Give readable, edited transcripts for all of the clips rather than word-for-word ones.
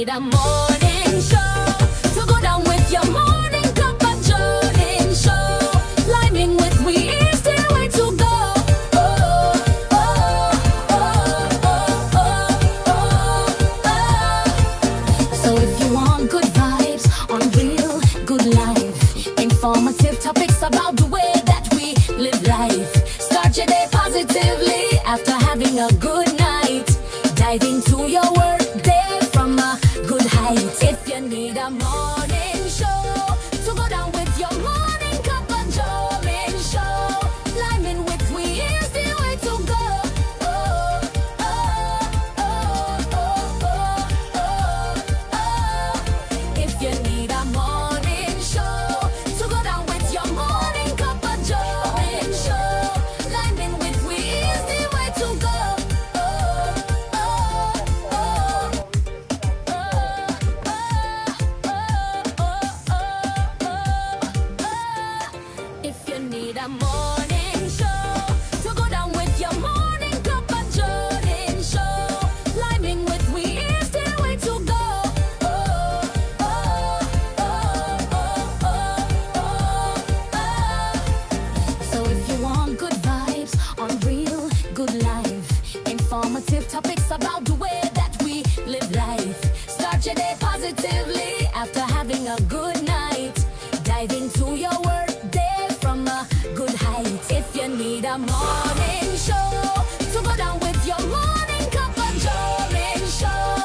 need a morning show to go down with your morning cup of Jordan show. Liming with me is the way to go. So if you want good vibes on real good life, informative topics about the way that we live life. Start your day positively after having a good night. Dive into your work day from a good height. If you need a morning show to go down with your morning cup of Jordan show. Liming with we is the way to go. If you need a morning show to go down with your morning cup of Jordan show. Liming with we is the way to go. If you need a morning show to go down with your morning cup of Jordan show. Liming with we is the way to go. So if you want good vibes on real good life, informative topics about the way that we live life. Start your day positively after having a good night. Dive into your work day from a good height. If you need a morning show to go down with your morning cup of Jordan show.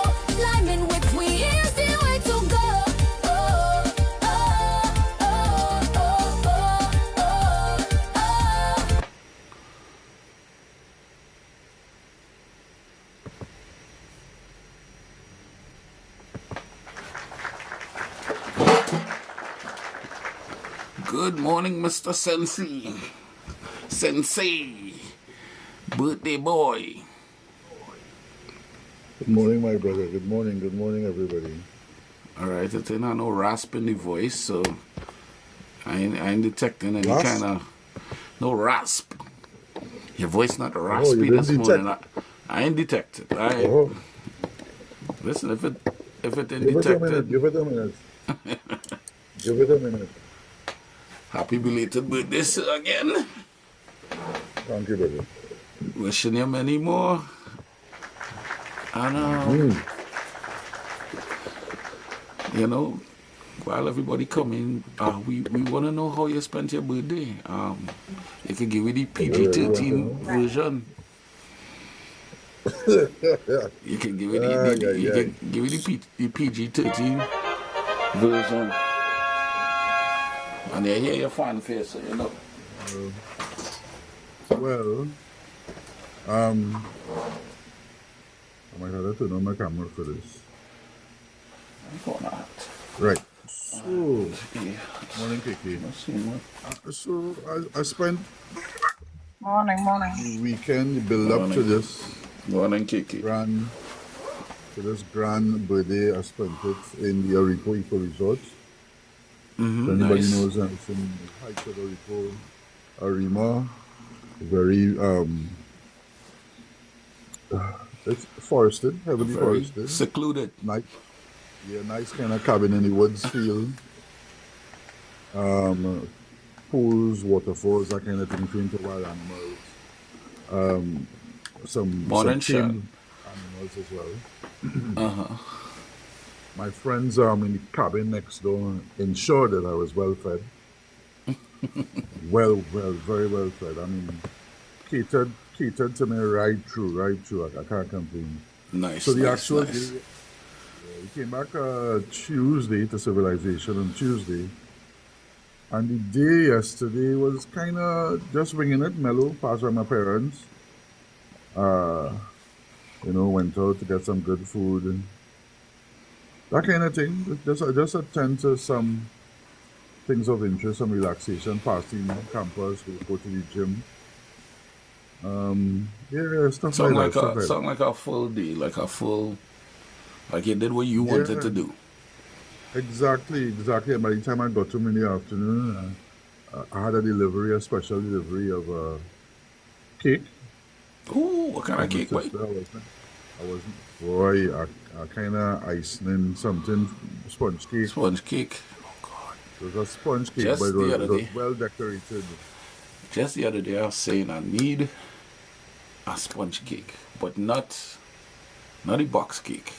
Liming with we is the way to go. Good morning, Mr. Sensei. Sensei. Birthday boy. Good morning, my brother. Good morning, everybody. Alright, it's not no rasp in the voice, so I ain't detecting any Rasp? kind of no rasp. Your voice not raspy you didn't this morning. detect? I ain't detected. Oh, Listen, if it ain't give it a minute. detected, Give it a minute. Give it a minute. happy belated birthday sir, again. Thank you, brother. Wishing you many more. And you know, while everybody coming, we want to know how you spent your birthday. You can give me the PG-13 version. You can give me the PG-13 version. And you hear your fan face, so you know. Well, I might have to turn on my camera for this. Right. So, morning, Kiki. So, I spent Morning. the weekend, the build up to this Morning, Kiki. grand birthday. I spent it in the Aripo Eco Resort. If anybody Nice. knows, it's in the heights of Aripo, Arima. Very it's forested, heavily Very forested. secluded. Nice, nice kind of cabin in the woods feel. Pools, waterfalls, that kind of thing, feeding to wild animals. Some Morning tame animals as well. My friends in the cabin next door ensured that I was well fed. Very well fed. I mean, catered to me right through. I can't complain. Nice. So the nice, actual nice. day, we came back Tuesday to civilization on Tuesday, and the day yesterday was kind of just winging it, mellow. Passed by my parents. Went out to get some good food and that kind of thing. Just attend to some things of interest, some relaxation, passing campus, we go to the gym. Stuff Sound like that. sound like a full day, like you did what you wanted to do. Exactly. And by the time I got to him in the afternoon, I had a special delivery of cake. Ooh, what kind of cake? Wait. I was, boy, I kind of icing in something, sponge cake. Sponge cake. It was a sponge cake, but Just the other it was day. well decorated. Just the other day, I was saying I need a sponge cake, but not a box cake.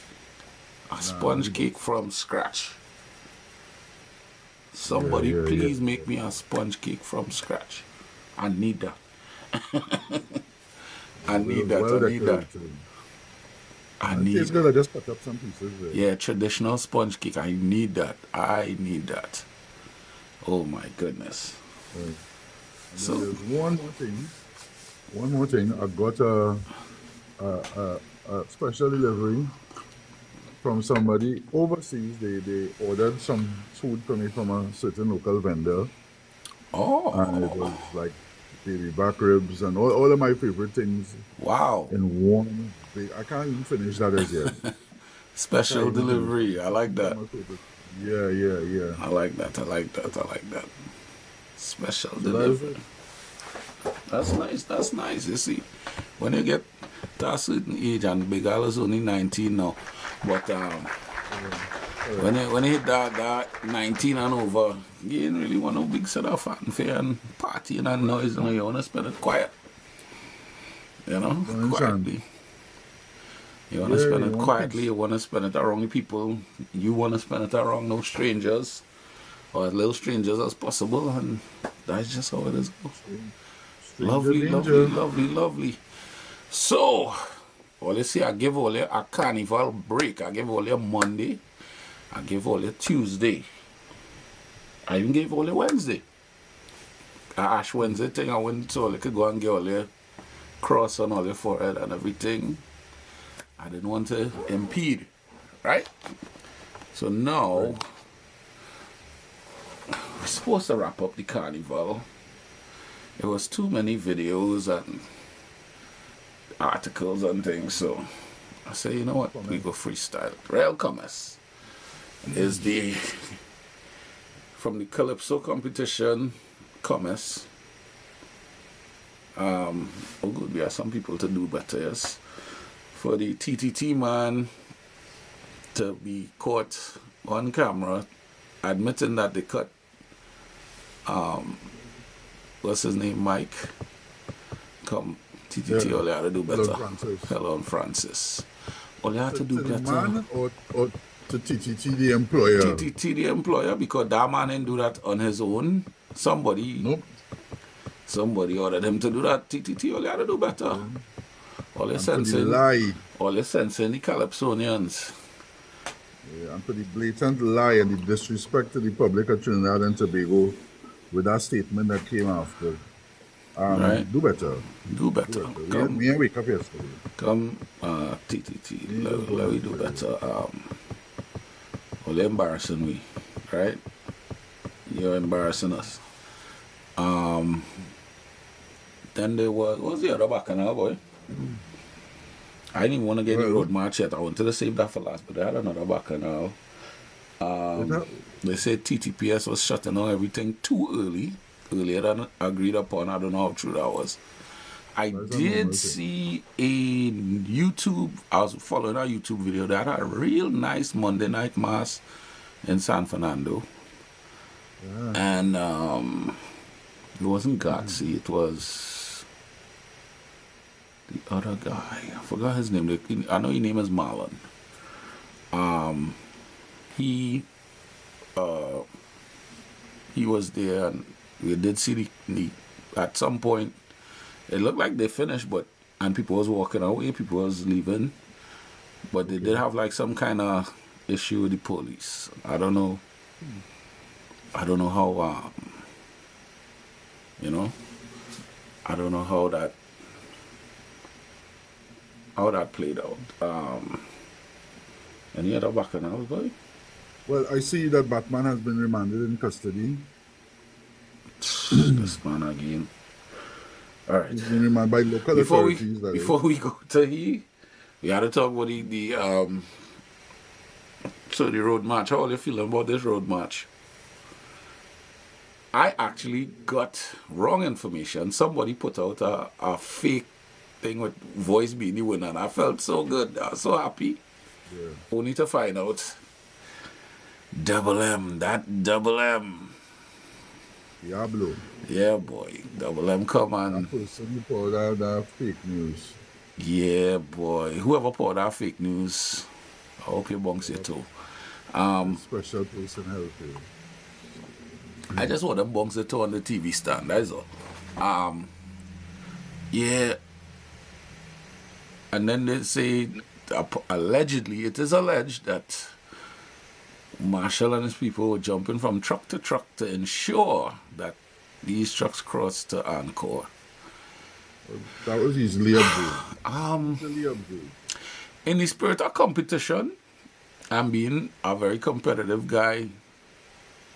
A sponge cake from scratch. Somebody Yeah, yeah, please yeah. make me a sponge cake from scratch. I need that. I need that. Well I need that. decorated. I And it tastes need. good. I just cut up some pieces there. Yeah, traditional sponge cake. I need that. I need that. Oh my goodness. Right. And then So, there's one more thing. One more thing. I got a special delivery from somebody overseas. They ordered some food for me from a certain local vendor, and it oh, was like baby back ribs and all of my favorite things wow. in one big. I can't even finish that as yet. I can't Special even finish it. delivery. I like Some that. of my favorite. Yeah, yeah, yeah. I like that. I like that. I like that. Special So that is delivery. it. That's nice. That's nice. You see, when you get to a certain age, and Big Al is only 19 now, but when you hit that 19 and over, you ain't really want no big set of fanfare and partying and noise. You know, you want to spend it quiet. You know, Don't understand. quietly. You want to Yeah, spend you it want quietly. peace. You want to spend it around the people. You want to spend it around no strangers or as little strangers as possible, and that's just how it is. Stranger Lovely, lovely, danger. lovely, lovely. So, well, you see, I give all you a carnival break. I give all you Monday. I give all you Tuesday. I even gave all you Wednesday. Ash Wednesday thing, I went so you could go and get all your cross on all your forehead and everything. I didn't want to impede, right? So now, we're supposed to wrap up the carnival. There was too many videos and articles and things, so I say, you know what, we go freestyle. Real Commerce is the from the Calypso competition. Commerce. Oh good, we have some people to do better, yes. For the TTT man to be caught on camera admitting that they cut what's his name, Mike. Come, TTT, Yeah. all you have to do Hello, better. Francis. Hello, Francis. All you have to do To the better. man or to TTT, the employer? TTT, the employer, because that man didn't do that on his own. Somebody Nope. ordered him to do that. TTT, all you have to do better. All you And for the sensing, lie, all you sensing the Calypsonians. yeah, and for the blatant lie and the disrespect to the public of Trinidad and Tobago with that statement that came after. Right? Do better. Do Do better. better. Come, We ain't wake up yesterday. come, TTT. We ain't just Let go me do yesterday. better. Well, you're embarrassing we, right? You're embarrassing us. Then there was, what was the other bacchanal, boy? I didn't even want to get the Well, road march yet. I wanted to save that for last, but they had another bacchanal. They said TTPS was shutting down everything too earlier than agreed upon. I don't know how true that was. I That's a normal did thing. see a YouTube, I was following a YouTube video that had a real nice Monday night mass in San Fernando. Yeah. And it wasn't Gatsy, it was the other guy. I forgot his name. I know his name is Marlon. He was there, and we did see the at some point. It looked like they finished, and people was walking away, people was leaving, but they did have like some kind of issue with the police. I don't know. I don't know how. You know, I don't know how that played out. Any other bacchanals, boy? Well, I see that Batman has been remanded in custody. This man again. All right. He's been remanded by local authorities. That is. Before we go to we had to talk about the road march. How are you feeling about this road march? I actually got wrong information. Somebody put out a fake thing with Voice being the winner. And I felt so good. I was so happy. Yeah. Only to find out Double M, that Double M. Diablo. Yeah, boy. Double M come That on. person who poured out that fake news. Yeah, boy. Whoever poured out fake news, I hope you bunks it too. Special person help you. I just want them bunks it too on the TV stand. That's all. Yeah. And then they say, allegedly, it is alleged that Marshall and his people were jumping from truck to ensure that these trucks crossed to Encore. That was easily observed. Easily observed. In the spirit of competition, and being a very competitive guy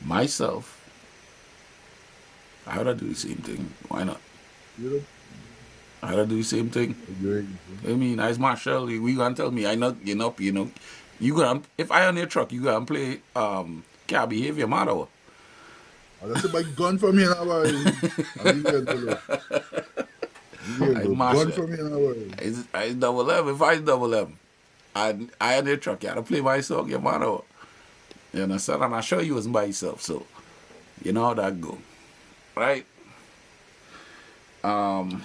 myself, I would do the same thing. Why not? You know, I would do the same thing. I mean, as Marshall, we gonna tell me I not, you know, you gonna, if I on your truck, you gonna play can't behave your mother. that's a big gun from here now, boy. Gun from here now, boy. I Double M. If I Double M, and I on your truck, you gotta play my song, your mother. You understand? And I sure you wasn't by yourself, so you know how that go, right? And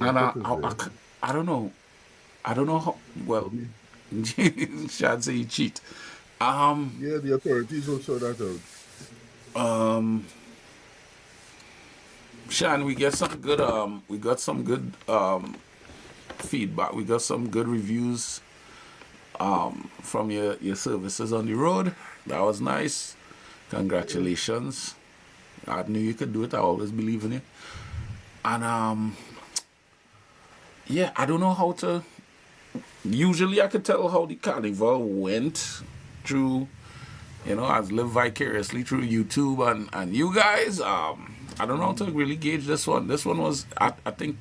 I don't know how well. Should say you cheat. Yeah, the authorities will sort that out. Sean, we got some good feedback. We got some good reviews from your services on the road. That was nice. Congratulations. I knew you could do it. I always believe in you. And yeah, I don't know how to. Usually, I could tell how the carnival went through. You know, I've lived vicariously through YouTube and you guys. I don't know how to really gauge this one. This one was, I think,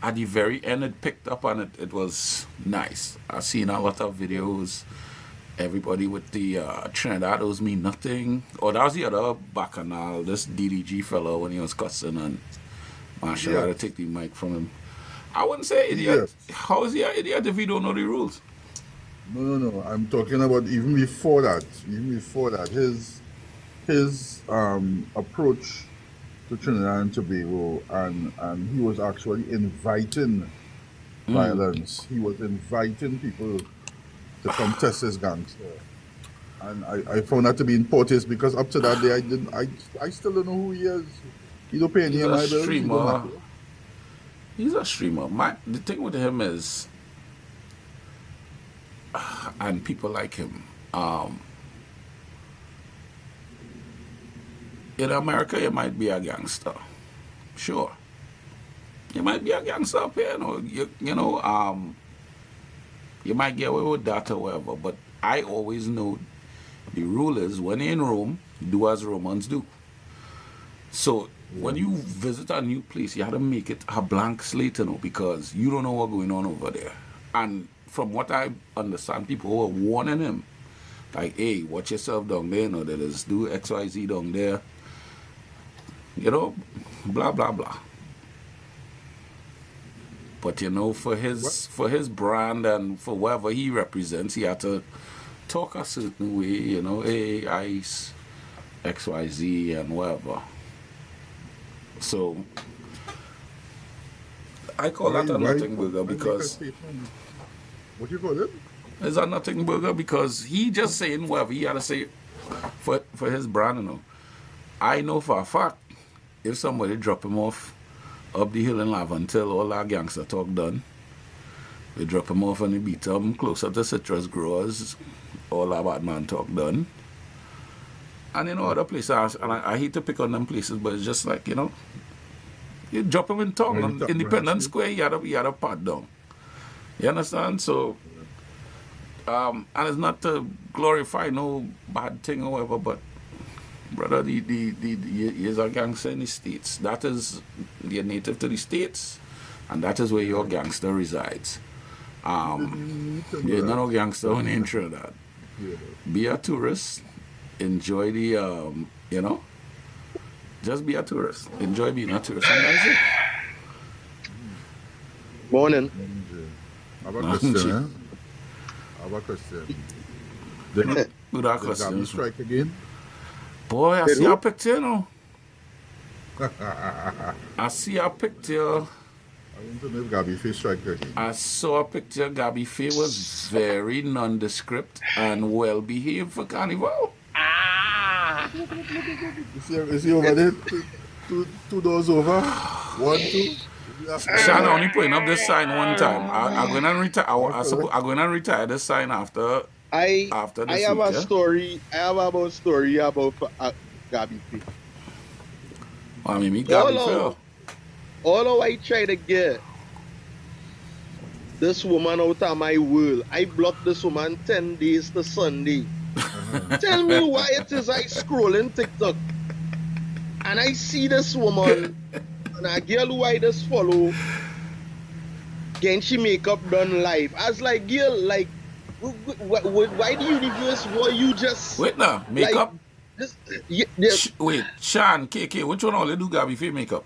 at the very end it picked up and it was nice. I've seen a lot of videos. Everybody with the Trinidad owes me nothing. Oh, that was the other bacchanal. This DDG fellow when he was cussing and Marshall had to take the mic from him. I wouldn't say idiot. Yes. How is he an idiot if he don't know the rules? No. I'm talking about even before that. His approach to Trinidad and Tobago, and he was actually inviting violence. He was inviting people to come test his gangster. And I found that to be important because up to that day I still don't know who he is. He don't pay any of my bills. He don't matter. He's a streamer. The thing with him is, and people like him, in America, you might be a gangster. Sure. You might be a gangster up here, you might get away with that or whatever, but I always know the rule is when you're in Rome, do as Romans do. So when you visit a new place, you have to make it a blank slate, because you don't know what's going on over there. And from what I understand, people were warning him, like, hey, watch yourself down there, that is do XYZ down there, blah, blah, blah. But, for his brand and for whatever he represents, he had to talk a certain way, hey, ICE, XYZ, and whatever. So, I call that a nothing burger because... What you call it? It's a nothing burger because he just saying whatever he had to say for his brand, I know for a fact, if somebody drop him off up the hill in Laventille, all our gangster talk done, we drop him off and we beat him closer to Citrus Growers, all our bad man talk done. And other places, and I hate to pick on them places, but it's just like, you drop him in town, on Independence Square, you had a pat down. You understand? So, and it's not to glorify no bad thing or whatever, but brother, he's a gangster in the States. That is, you're native to the States, and that is where your gangster resides. You're not a gangster when you're in Trinidad. Be a tourist. Enjoy the, just be a tourist. Enjoy being a tourist. And that's it. Morning. I have a question, eh? I have a question. Did, Good our did Gabby questions. strike again? Boy, I Did see who? our picture, you know. I see our picture. I want to know if Gabby face strike again. I saw a picture. Gabby Faye was very nondescript and well behaved for Carnival. Is he over there? Two doors over? One, two? Sean only putting up this sign one time. I'm going to retire. Okay. I'm going to retire this sign after I I this have week. a Yeah? story. I have about story about Gabby P. I mean, me Gabby Faye. All I try to get this woman out of my world. I blocked this woman 10 days to Sunday. Tell me why it is I scroll in TikTok and I see this woman and a girl who I just follow getting she makeup done live. I was like, girl, like, why the universe want you just Wait now, like makeup. this? Yeah, Wait, Sean, KK, which one all they do Gabby Faye makeup?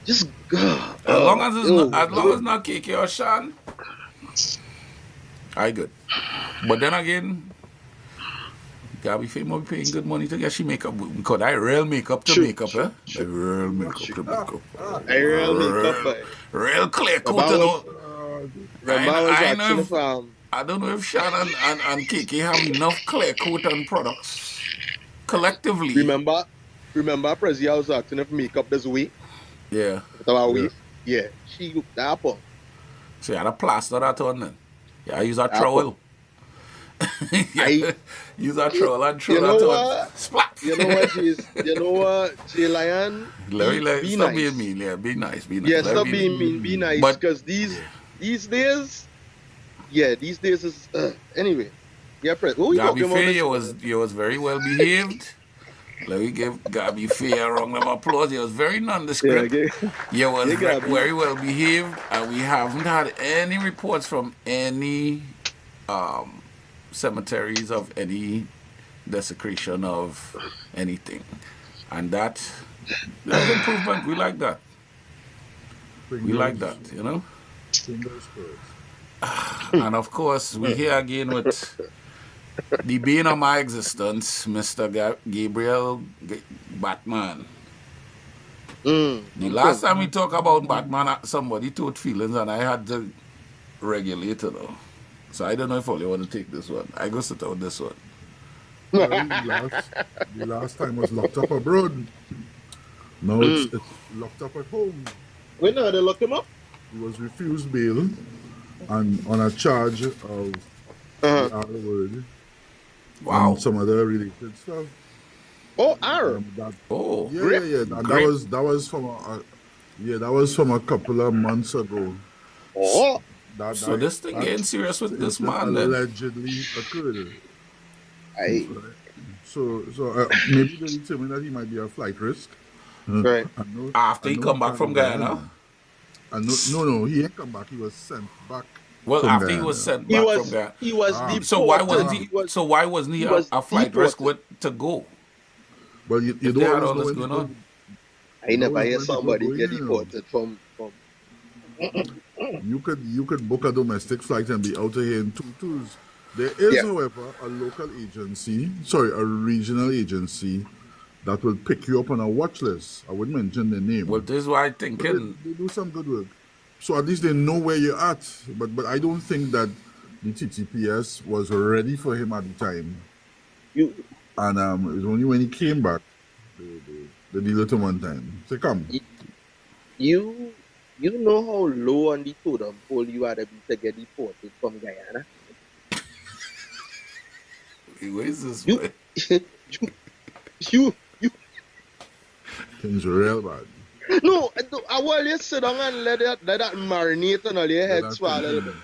just As long as it's not KK or Sean, I good. But then again, Gabby Faye might be paying good money to get she makeup because I real makeup to True. makeup, eh? The real makeup to makeup. I real makeup, but Real clear coat, Remember you I know. remember I was I know watching if, the I don't know if Sean and KK have enough clear coat and products collectively. remember Prezi, I was asking if makeup this week. Yeah. About Yeah. week. Yeah, she looked that up. So you had a plaster that on then. Yeah, I use a Apple. trowel. Yeah, use a trowel and throw You know that what? on. Splat. You know what, you know what, J Lion? Be Stop nice. being mean. Yeah, be nice. Be nice. Yeah, Let stop me- being mean, be nice. But- Because these days, these days is anyway. Yeah, Prez. What we Gabby talking about? Faye, this- you was very well behaved. Let me give Gabby Faye a round of applause. You was very nondescript. Yeah, You was Yeah, Gabby. very well behaved, and we haven't had any reports from any cemeteries of any desecration of anything, and that's improvement. We like that. We like that, you know. Fingers crossed. And of course, we here again with the bane of my existence, Mr. Gabriel Batman. The last time we talked about Batman, somebody told feelings, and I had to regulate it. Though. So I don't know if all you want to take this one. I go sit out this one. Well, the last time was locked up abroad. Now it's locked up at home. Wait, no, they lock him up. He was refused bail and on a charge of the R word Wow. and some other related stuff. Oh, R. That, Oh, yeah. That was from a couple of months ago. Oh, so this thing getting serious with this incident man then. allegedly occurred. I So maybe they determined that he might be a flight risk. right. After he come back from Guyana? No, he ain't come back. He was sent back. Well, from after he Guyana. was sent He back was from Guyana. he was deported. So why wasn't he? was- So why wasn't he he was a flight risk deported. with to go? Well, you If don't they had always all know this when going people- I never Those hear when people somebody go get in, deported from. You could book a domestic flight and be out of here in 2 2s. There is, Yeah. however, a regional agency that will pick you up on a watch list. I wouldn't mention the name. Well, this is why I'm But thinking. they do some good work. So at least they know where you're at. But I don't think that the TTPS was ready for him at the time. You And it was only when he came back, they deal with him one time. Say, come. you know how low on the totem pole you had to be to get deported from Guyana. Where is this? You- way? You Things are real bad. no. I want you sit down and let that marinate on all your head that swell a sink little bit.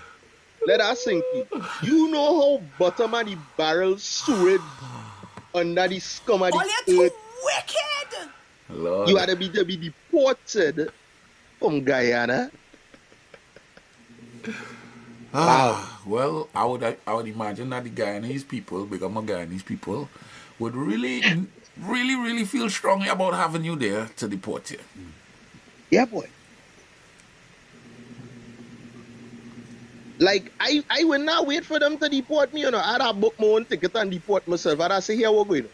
Let that sink in. You know how bottom of the barrel sewed under the scum of the earth. wicked! Lord. You had to be deported from Guyana. Well, I would imagine that the Guyanese people, become a Guyanese people, would really feel strongly about having you there to deport you. Yeah, boy. Like I will not wait for them to deport me, you know. I'd have booked my own ticket and deport myself. I'd say, here we're going.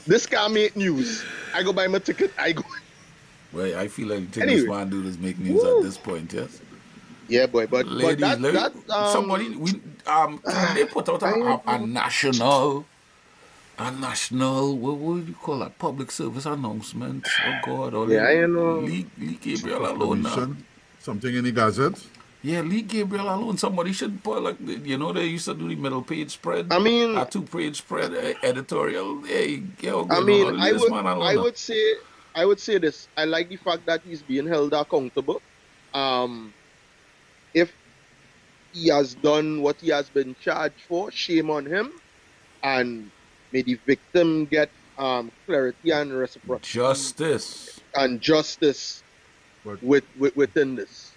This can't make news. I go buy my ticket, I go. Well, I feel like the thing Anyway. this man do is make news at this point, yes? Yeah, boy, but Ladies, that somebody can they put out a national what would you call that, public service announcement? Oh God, or yeah, I know. Lee Gabriel alone now. Proclamation, something in the Gazette. Yeah, Lee Gabriel alone. Somebody should put, like, you know, they used to do the middle page spread. I mean, a 2-page spread editorial. Hey, yo, I mean, I I would say this. I like the fact that he's being held accountable. If he has done what he has been charged for, shame on him, and may the victim get clarity and reciprocity justice and justice But, within this.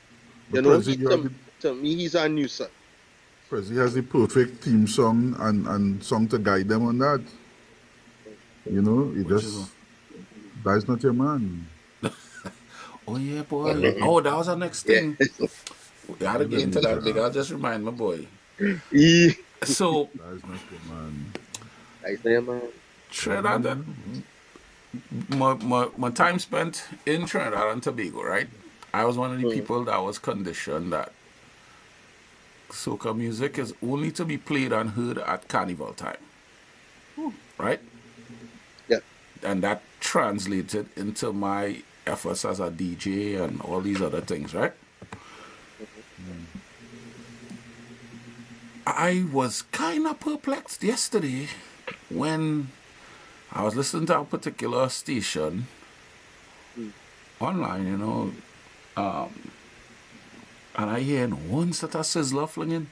but You know, Prezi, to me, he's a nuisance. Prezi has the perfect theme song and song to guide them on that. You know, that's not your man. Oh yeah, boy. Oh, that was our next thing. We gotta get into that. They gotta just remind my boy. Yeah. So That's not your man. I say, man. Trinidad, my time spent in Trinidad and Tobago, right? I was one of the people that was conditioned that soca music is only to be played and heard at Carnival time, right? Yeah. And that translated into my efforts as a DJ and all these other things, right? I was kind of perplexed yesterday when I was listening to a particular station online, you know, and I hear one set of sizzler flinging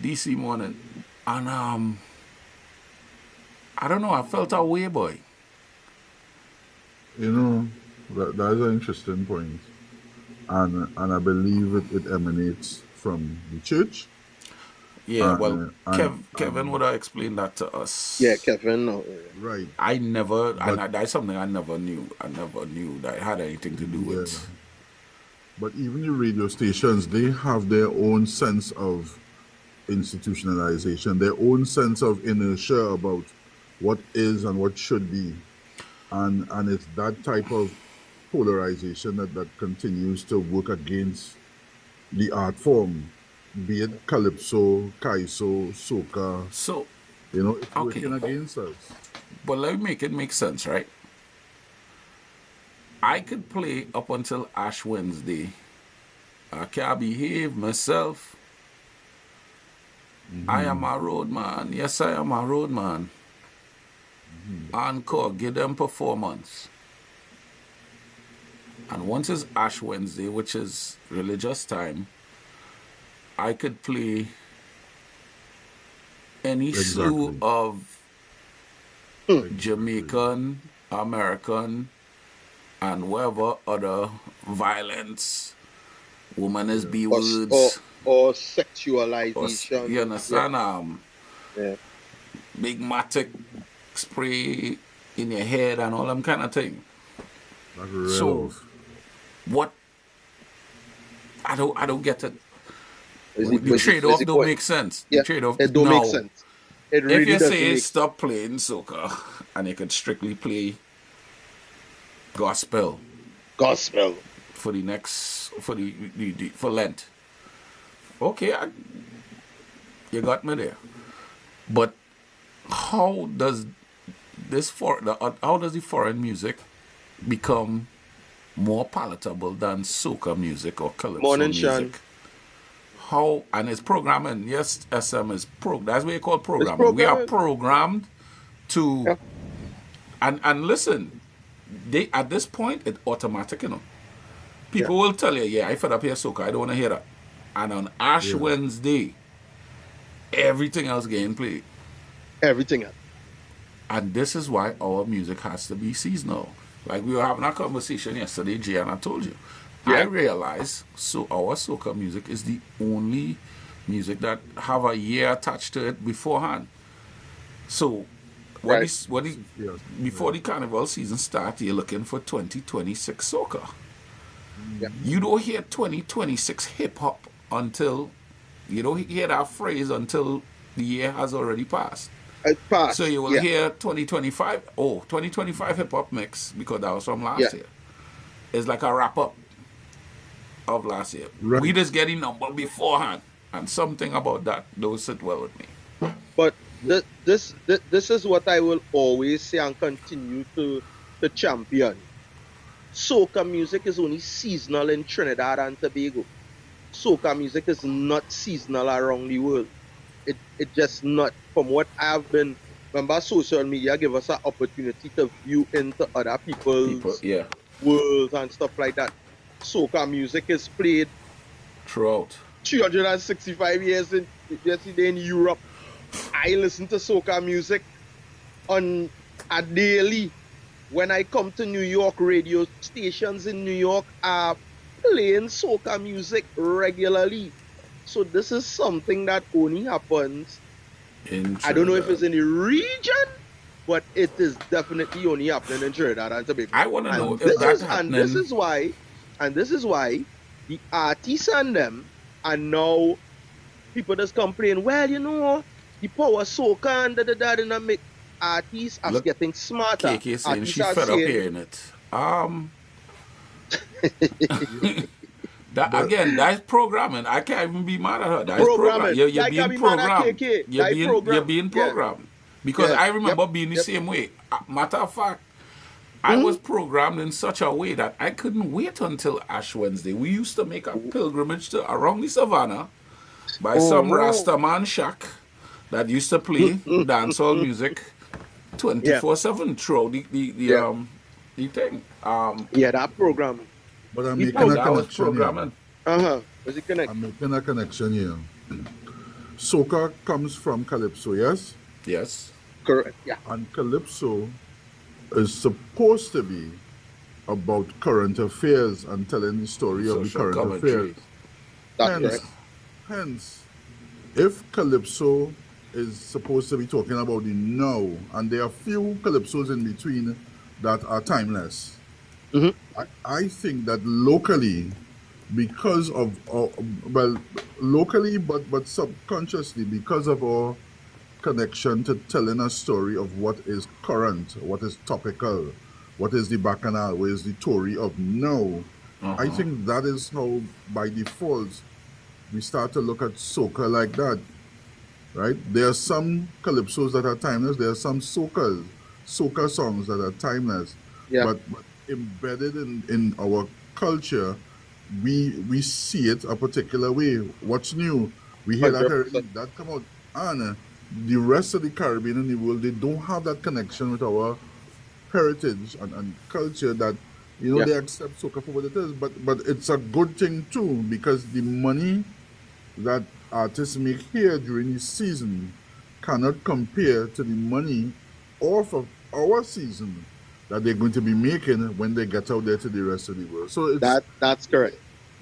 DC morning, and I don't know, I felt a way, boy. You know, that is an interesting point. And I believe it emanates from the church. Yeah, well, Kevin would have explained that to us. Yeah, Kevin. No. Right. I never, and that's something I never knew. I never knew that it had anything to do with. But even the radio stations, they have their own sense of institutionalization, their own sense of inertia about what is and what should be. And it's that type of polarization that continues to work against the art form, be it calypso, kaiso, soca. So, You know, it's okay, working against us. but let me make it make sense, right? I could play up until Ash Wednesday. I can behave myself. I am a road man. Yes, I am a road man. Encore, give them performance. And once it's Ash Wednesday, which is religious time, I could play any slew Exactly. of Jamaican, American, and whatever other violence, woman is B words, Or sexualization. you understand? Yeah. Big matic spray in your head and all them kind of thing. That's real. So, what? I don't get it. The trade-off don't make sense. Yeah, The trade-off it don't now, make sense. It really if you doesn't say make stop playing soca and you could strictly play gospel gospel. for the next for the for Lent, okay, you got me there. But how does how does the foreign music become more palatable than soca music or calypso Morning, music? Sean. How, and it's programming. Yes, SM is that's what you call programming. We are programmed to, Yeah. and listen, they at this point it's automatic, you know. People will tell you, yeah, I fed up here soca, I don't want to hear that. And on Ash Wednesday, everything else getting played. Everything else. And this is why our music has to be seasonal. Like we were having a conversation yesterday, Jay, and I told you. Yeah. I realized our soca music is the only music that have a year attached to it beforehand. So what Right. is Yes. before the carnival season starts, you're looking for 2026 soca. Yeah. You don't hear 2026 hip hop until you don't hear that phrase until the year has already passed. It So passed. you will Yeah. hear 2025, 2025 hip hop mix because that was from Yeah. last year. It's like a wrap up of last year. Right. We just getting number beforehand, and something about that don't sit well with me. But this is what I will always say and continue to champion. Soca music is only seasonal in Trinidad and Tobago. Soca music is not seasonal around the world. It just not. From what I've been, remember, social media give us an opportunity to view into other People, people's yeah, worlds and stuff like that. Soca music is played throughout. 365 years in yesterday in Europe. I listen to soca music on a daily. When I come to New York, radio stations in New York are playing soca music regularly. So this is something that only happens. In I don't know if Trinidad. it's in the region, but it is definitely only happening in Trinidad and Tobago. I want to know And if that's and happening. this is why the artists and them and now people just complain, well, the power soca and da make artists are Look, getting smarter. KK saying Artists she are fed up saying, hearing it. That again, that's programming. I can't even be mad at her. That's Programming. You're Yeah, I can't being be mad at programmed. KK. You're That being program. you're being Yeah. programmed. Because Yeah. I remember Yep. being the Yep. same way. Matter of fact, I was programmed in such a way that I couldn't wait until Ash Wednesday. We used to make a pilgrimage to around the savannah by some Rastaman shack that used to play dancehall music 24/7 throughout Yeah. the thing. Yeah, that program. But I'm The making a That was connection here. programming. Was it connect? I'm making a connection here. Soca comes from Calypso, yes? Yes. Correct. Yeah. And Calypso is supposed to be about current affairs and telling the story of the Social current commentary. affairs. That's Hence, correct. hence, if Calypso is supposed to be talking about the now, and there are few Calypsos in between that are timeless, I think that locally, because of, well, locally, but subconsciously, because of our connection to telling a story of what is current, what is topical, what is the bacchanal, what is the Tory of now. I think that is how, by default, we start to look at soca like that, right? There are some calypsos that are timeless. There are some soca songs that are timeless. Yeah. But embedded in our culture, we see it a particular way. What's new? We hear that 100%. that come out, and the rest of the Caribbean and the world, they don't have that connection with our heritage and culture that Yeah. they accept soca for what it is. But it's a good thing too, because the money that artists make here during the season cannot compare to the money off of our season that they're going to be making when they get out there to the rest of the world. So it's That's correct.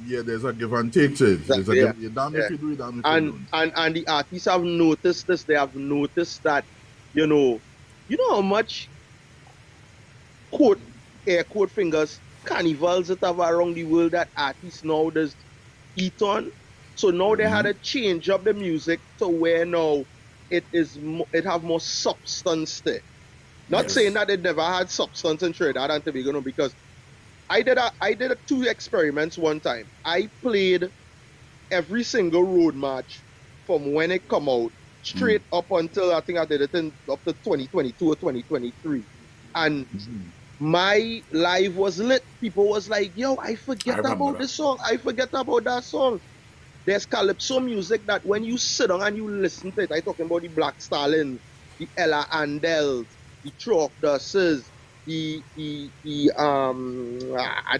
yeah, there's a give and take to it. There's a Yeah. give, you're damned Yeah. if you do it, damned if you don't. And the artists have noticed this. They have noticed that, you know how much quote air quote fingers carnivals that have around the world that artists now does eat on. So now they had to change up the music to where now it have more substance there. Not Yes. saying that it never had substance in Trinidad and Tobago, because I did 2 experiments one time. I played every single road march from when it come out straight up until I think I did it up to 2022 or 2023, and my live was lit. People was like, "Yo, I forget remember about that. this song. I forget about that song." There's calypso music that when you sit down and you listen to it, I talking about the Black Stallions, the Ella Andels, the Chalk Dusters, the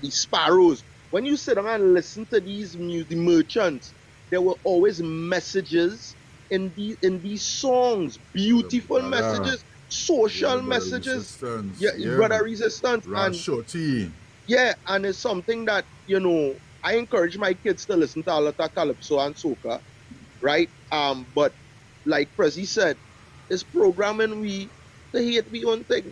Sparrows. When you sit down and listen to these music merchants, there were always messages in these songs, beautiful Brother. messages, social Brother messages. resistance. Yeah, brother resistance. And Shorty. yeah, and it's something that, I encourage my kids to listen to a lot of calypso and soca, right? But like Prezi said, it's programming we to hate we own thing.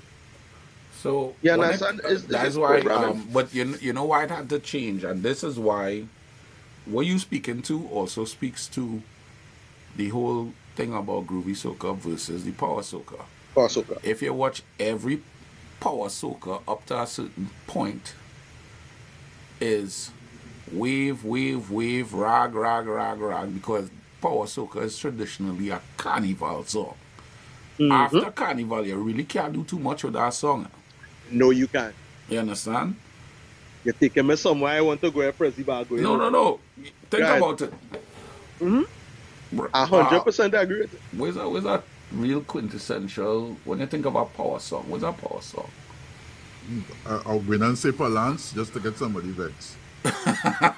So You when understand? that's It's why. programming. But you know why it had to change, and this is why what you speaking to also speaks to the whole thing about groovy soca versus the power soca. Kasuka. If you watch every power soca up to a certain point is wave, wave, wave, rag, rag, rag, rag, because power soca is traditionally a carnival song. Mm-hmm. After carnival, you really can't do too much with that song. No, you can't. You understand? You're taking me somewhere I want to go and press the bar going. No, no, no. Think Right. about it. Mm-hmm. Br- Uh, 100% agree with it. where's that real quintessential when you think about power song? What's that power song? I'll win and say Palance just to get somebody vexed. I'll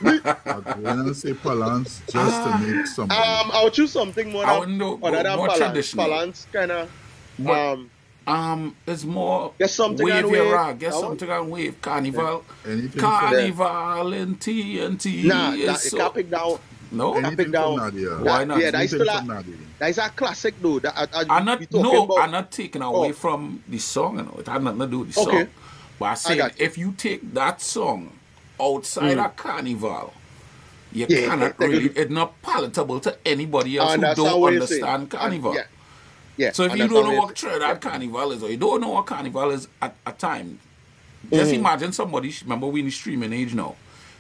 win and say Palance just to make somebody. I'll choose something more I than wouldn't know, other than more balance. traditional. Balance kind of But it's more Get something wave on your wave. rag, get That one? something on wave. Carnival, Anything carnival in TNT. nah, is that, you can't pick down. no, from, anything down. from Nadia. Why not? Yeah, that's Anything still from Nadia. that is a classic though. That I'm we not talking no, about. I'm not taking away Oh. from the song. You know, it had nothing to do with the Okay. song. But I'm saying got you. if you take that song outside a carnival, you Yeah, cannot yeah, really. It's not palatable to anybody I else who understand don't what you're saying. understand carnival. Yeah, yeah. So if you understand don't know you're what that carnival is, or you don't know what carnival is at a time, just imagine somebody. Remember, we're in the streaming age now.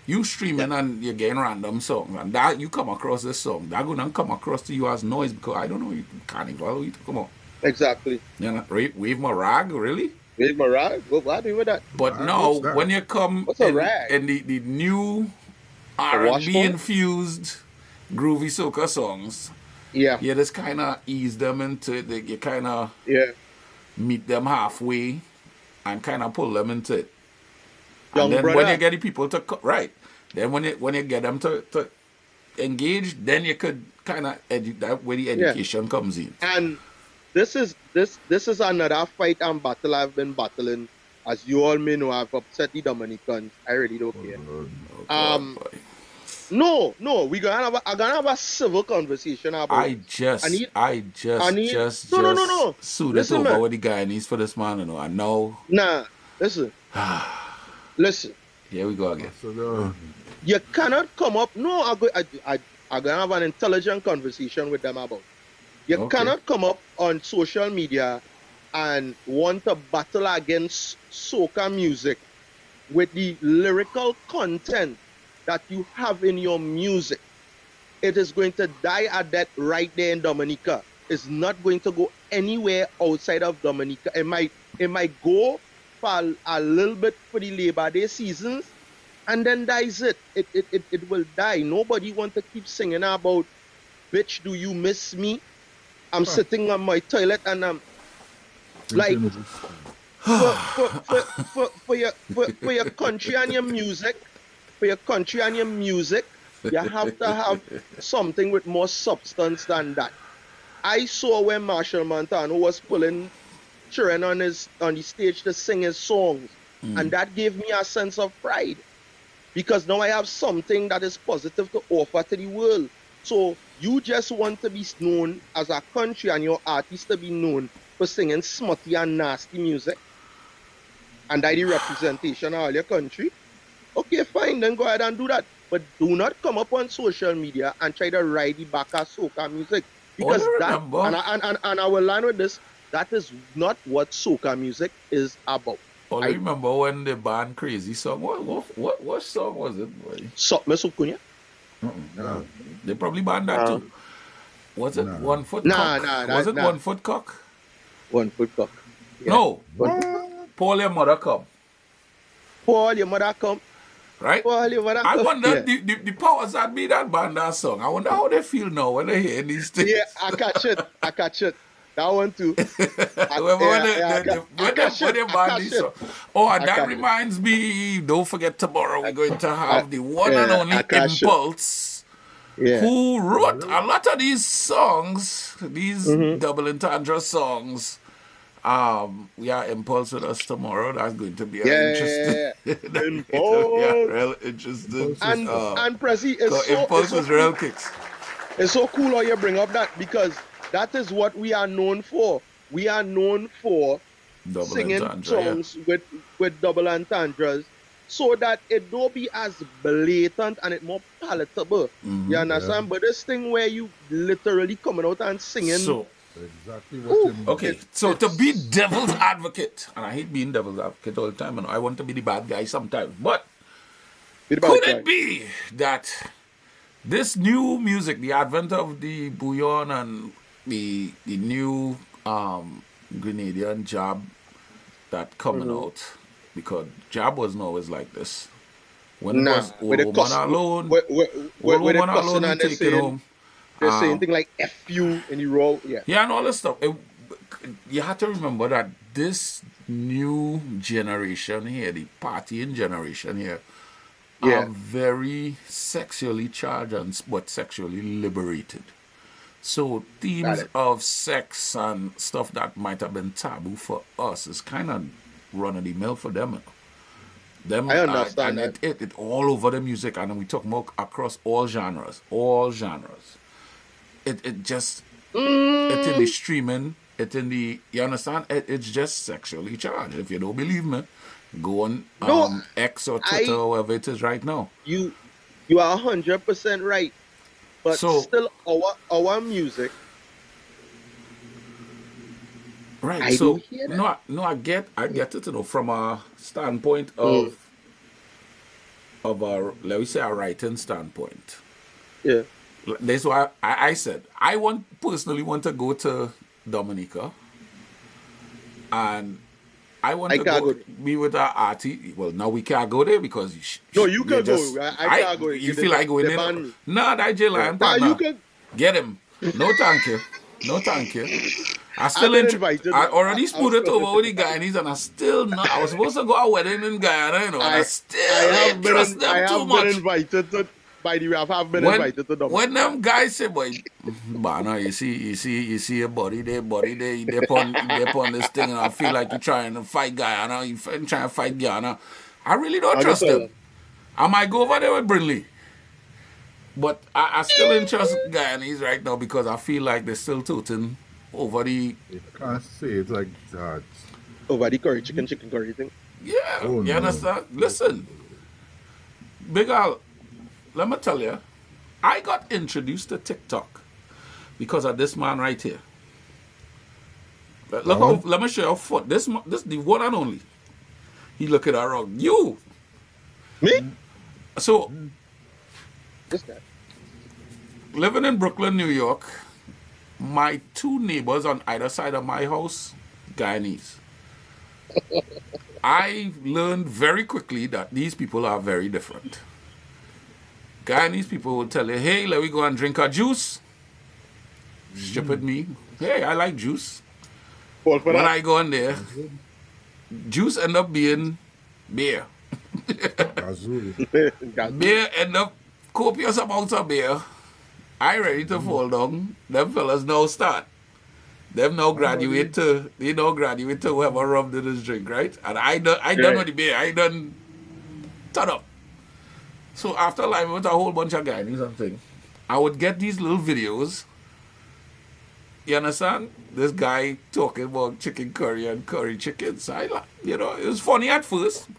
You streaming and you're getting random songs, and that you come across this song, that gonna come across to you as noise because I don't know carnival. What you talking about? Exactly. You know, wave my rag, really? Where's my rag? What do with that? But Rag, now, what's that? when you come What's a rag? in the new wash R&B phone? infused groovy soca songs, Yeah, you just kind of ease them into it. You kind of yeah. meet them halfway and kind of pull them into it. Young And then brother. when you get the people to right, then when you get them to engage, then you could kind of that where the education comes in. And this is another fight and battle I've been battling. As you all may know, I've upset the Dominicans. I really don't care. Oh, God, boy. No, we're gonna have a civil conversation about I it. just need- just No. sued Listen, it over man. with the Guyanese for this man, you know. And now Nah, listen. here we go again. So You cannot come up. No, I'm gonna have an intelligent conversation with them about it. You Okay. cannot come up on social media and want to battle against soca music with the lyrical content that you have in your music. It is going to die a death right there in Dominica. It's not going to go anywhere outside of Dominica. It might go for a little bit for the Labor Day seasons, and then dies it. It will die. Nobody want to keep singing about, bitch, do you miss me? I'm sitting on my toilet and I'm like, for your country and your music, you have to have something with more substance than that. I saw when Marshall Montano was pulling children on the stage to sing his songs, and that gave me a sense of pride, because now I have something that is positive to offer to the world. So you just want to be known as a country and your artist to be known for singing smutty and nasty music, and that the representation of all your country. Okay, fine, then go ahead and do that. But do not come up on social media and try to ride the back of soca music, because I that, remember. and I will land with this, that is not what soca music is about. I remember when they banned Crazy Song. What song was it, boy? So, me sukunya? yeah. They probably banned that too. Was it Nah. 1 Foot Nah, Cock? nah, Was it nah. 1 Foot Cock? 1 Foot Cock. Yeah. No. One- Paul, your mother come. Paul, your mother come. Right? Paul, your mother I come. wonder Yeah. the powers that be that band that song. I wonder how they feel now when they hear these things. Yeah, I catch it. That one too. when they band these songs. Oh, and that reminds me, don't forget tomorrow we're going to have the one and only I catch it. Impulse, Yeah. who wrote a lot of these songs, these double entendre songs. Yeah, Impulse with us tomorrow. That's going to be interesting. Impulse. Real interesting. And Prezi, Impulse is real kicks. it's so cool how you bring up that, because that is what we are known for. We are known for Double singing entendre, yeah. songs with double entendres so that it don't be as blatant and it more palatable. You understand? But this thing where you literally coming out and singing, So, Exactly what you mean. okay, so to be it's devil's advocate, and I hate being devil's advocate all the time, and I want to be the bad guy sometimes, but bit could about it be that this new music, the advent of the bouillon and the new Grenadian jab that coming out, because jab wasn't always like this. When it nah was with old the woman cuss alone, with old the woman cussing alone, you and they're take it saying home. they're saying things like F you and you roll, yeah. Yeah, and all this stuff. You have to remember that this new generation here, the partying generation here, Yeah. are very sexually charged and but sexually liberated. So themes Got it. of sex and stuff that might have been taboo for us is kind of run of the mill for them. Them I understand and that. it all over the music, and we talk about across all genres, all genres. It just it's in the streaming, it's in the, you understand? It's just sexually charged. If you don't believe me, go on No, X or Twitter I or wherever it is right now. you are 100% right. But So still our music, right, I so don't hear that. I get it, you know, from a standpoint Mm, of a, let me say, a writing standpoint. yeah. That's why I said I personally want to go to Dominica, and I want I to can't go go there. be with our artist. Well, now we can't go there because No, you you're can just, go. I can't go. You feel like going They there? ban me. Nah, that J Lion Nah, you partner. can. Get him. No, thank you. No, thank you. I I've still been invited. I already I was smoothed it over with the Guyanese, and I still not. I was supposed to go a wedding in Guyana, you know, and I still ain't trust them I too have much. been invited to. By the way, I have been When invited to Dublin. when them guys say, boy, Bana, you see your body there, you dip on this thing, and I feel like you're trying to fight Guyana, trying to fight Guyana. I really don't I trust tell them. you. I might go over there with Brinley. But I still ain't trust Guyanese right now because I feel like they're still tooting over the, You can't say it like that. Over the curry chicken curry thing. yeah, Oh, you no. understand? Listen, Big Al, let me tell you, I got introduced to TikTok because of this man right here. Look how, let me show you how foot. This the one and only. He looking around. You. Me? So, This guy. living in Brooklyn, New York, my two neighbors on either side of my house, Guyanese. I learned very quickly that these people are very different. Guyanese people will tell you, hey, let me go and drink a juice. Stupid me. Hey, I like juice. Fall for When that. I go in there, juice end up being beer. Kazoo. Gas- Beer end up copious amounts of beer. I ready to fall down. Them fellas now start. Them now graduate to whoever rubbed in his drink, right? And I done with the beer. I done turn up. So after live with a whole bunch of guys and thing, I would get these little videos. You understand? This guy talking about chicken curry and curry chicken. So it was funny at first.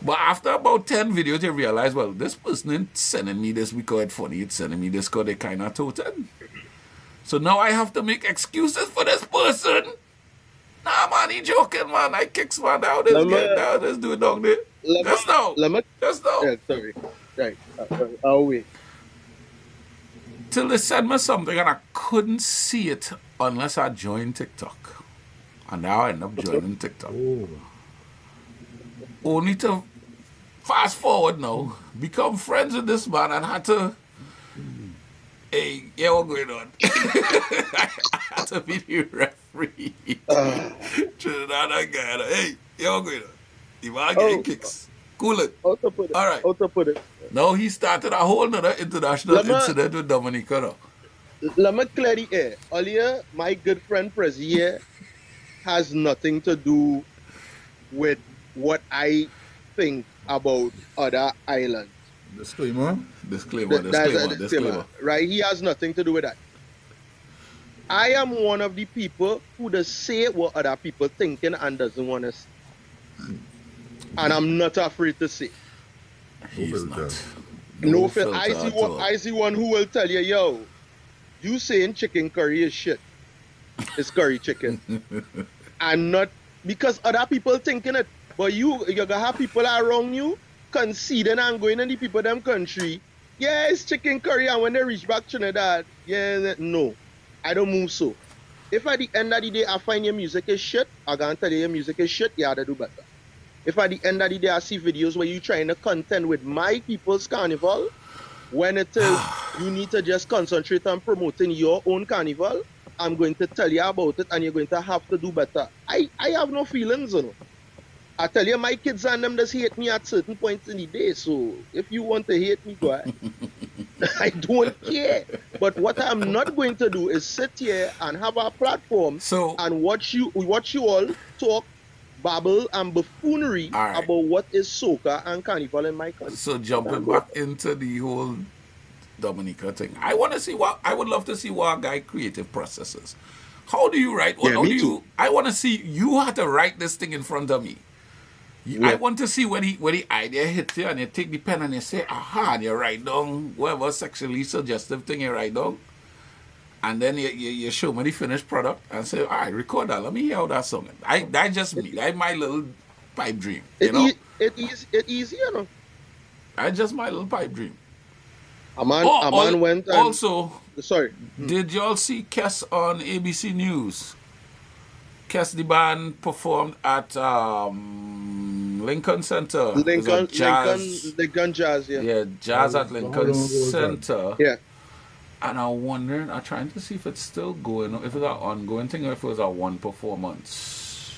But after about 10 videos, you realize, well, this person ain't sending me this because it's funny. It's sending me this because they kind of toting. So now I have to make excuses for this person. Nah, man, he joking, man. I kicks man down. This dude down there. Just now. Just now. Yeah, sorry. Right. I'll wait. Till they sent me something and I couldn't see it unless I joined TikTok. And now I end up joining TikTok. Oh, Only to fast forward now, become friends with this man and had to, hey, yeah, what's going on? I had to be the referee. Trinidad and Guyana, hey, yeah, what's going on? The man getting kicks. Cool it. How to put it? All right. How to put it? Now he started a whole nother international incident with Dominica now. Let me clear the air. Earlier, my good friend Prezi here has nothing to do with what I think about other islands. disclaimer. Disclaimer. That's a disclaimer. Right? He has nothing to do with that. I am one of the people who does say what other people thinking and doesn't want to see. And I'm not afraid to say. He's filter. not. No, filter at all. I see one who will tell you, yo, you saying chicken curry is shit. It's curry chicken. And not because other people thinking it. But you gonna have people around you conceding and going in the people them country. Yeah, it's chicken curry, and when they reach back Trinidad, yeah, no. I don't move so. If at the end of the day I find your music is shit, I'm gonna tell you your music is shit, you gotta do better. If at the end of the day I see videos where you trying to contend with my people's carnival, when it is you need to just concentrate on promoting your own carnival, I'm going to tell you about it and you're going to have to do better. I have no feelings, you know. I tell you, my kids and them just hate me at certain points in the day. So if you want to hate me, go ahead. I don't care. But what I'm not going to do is sit here and have a platform and watch you all talk, babble, and buffoonery about what is soca and carnival in my country. So jumping back into the whole Dominica thing, I would love to see what a guy creative processes. How do you write? I want to see you have to write this thing in front of me. I want to see when the idea hits you and you take the pen and you say, aha, and you write down whatever sexually suggestive thing you write down. And then you show me the finished product and say, all right, record that. Let me hear how that song. That's just me. That's my little pipe dream. It's easy, you know. That's just my little pipe dream. A man went and... Also, sorry. Did y'all see Kes on ABC News? Kes the band performed at Lincoln Center. Lincoln Jazz, yeah. Yeah, Jazz at Lincoln Center. Yeah. And I'm wondering, I'm trying to see if it's still going, if it's an ongoing thing or if it was a one performance.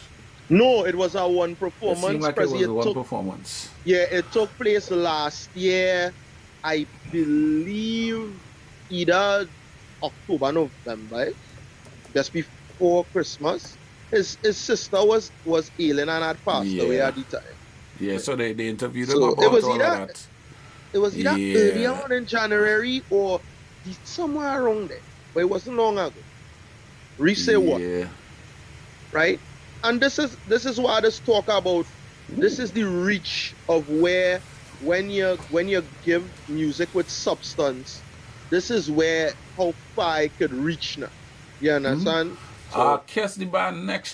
No, it was a one performance. It seemed like it was a one performance. Yeah, it took place last year, I believe, either October, November, just before Christmas. His sister was ailing and had passed away at the time. Yeah, so they interviewed him about all of that. It was either earlier on in January or somewhere around there, but it wasn't long ago. Resay what? Right? And this is what I just talk about. This is the reach of where when you give music with substance, this is where how far it could reach now. You understand? Kes the band next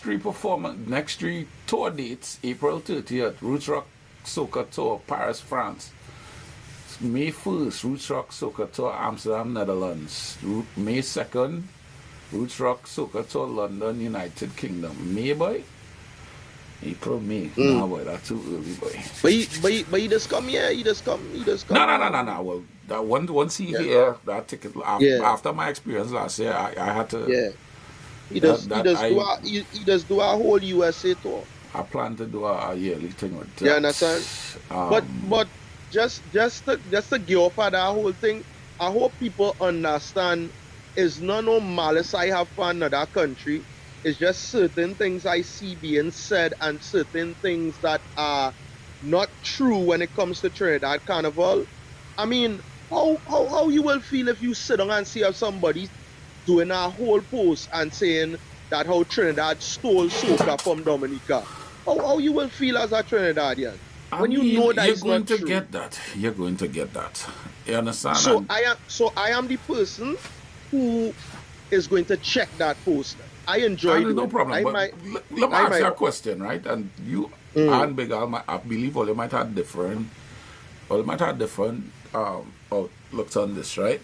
three tour dates, April 30th, Roots Rock Soca Tour, Paris, France. May 1st, Roots Rock Soca Tour, Amsterdam, Netherlands. May 2nd, Roots Rock Soca Tour, London, United Kingdom. May, boy? April, May. No, boy, that's too early, boy. But he just come here, he just come. No. Well, that once he hear that ticket, after my experience last year, I had to... Yeah. He does do a whole USA tour. I plan to do a yearly thing with that. You understand? But just to gear up for that whole thing, I hope people understand it's not no malice I have for another country. It's just certain things I see being said and certain things that are not true when it comes to Trinidad Carnival. I mean, how you will feel if you sit down and see how somebody doing a whole post and saying that how Trinidad stole soca from Dominica. How you will feel as a Trinidadian when you know that it's not true. You're going to get that. You understand? So I am the person who is going to check that post. I enjoy it. No problem. Let me ask you a question, right? And you and Big Al, I believe all you might have different outlooks on this, right?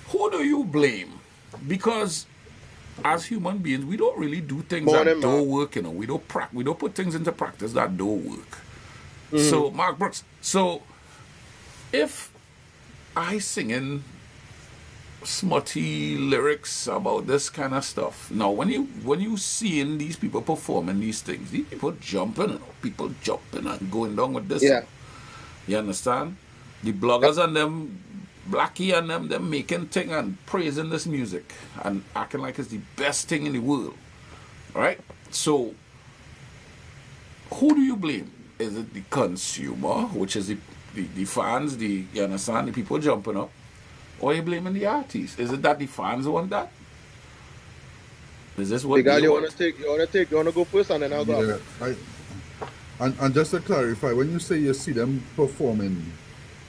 Who do you blame? Because as human beings, we don't really do things that don't work, you know. We don't put things into practice that don't work. So, Mark Brooks, if I singing smutty lyrics about this kind of stuff, now when you seeing these people performing these things, these people jumping, you know, people jumping and going down with this. Yeah. You understand? The bloggers and them, Blackie and them making thing and praising this music and acting like it's the best thing in the world, right? So, who do you blame? Is it the consumer, which is the fans, you understand, the people jumping up, or are you blaming the artists? Is it that the fans want that? Is this what Big Al, they you want? wanna go first, and then I'll go. Yeah, and just to clarify, when you say you see them performing,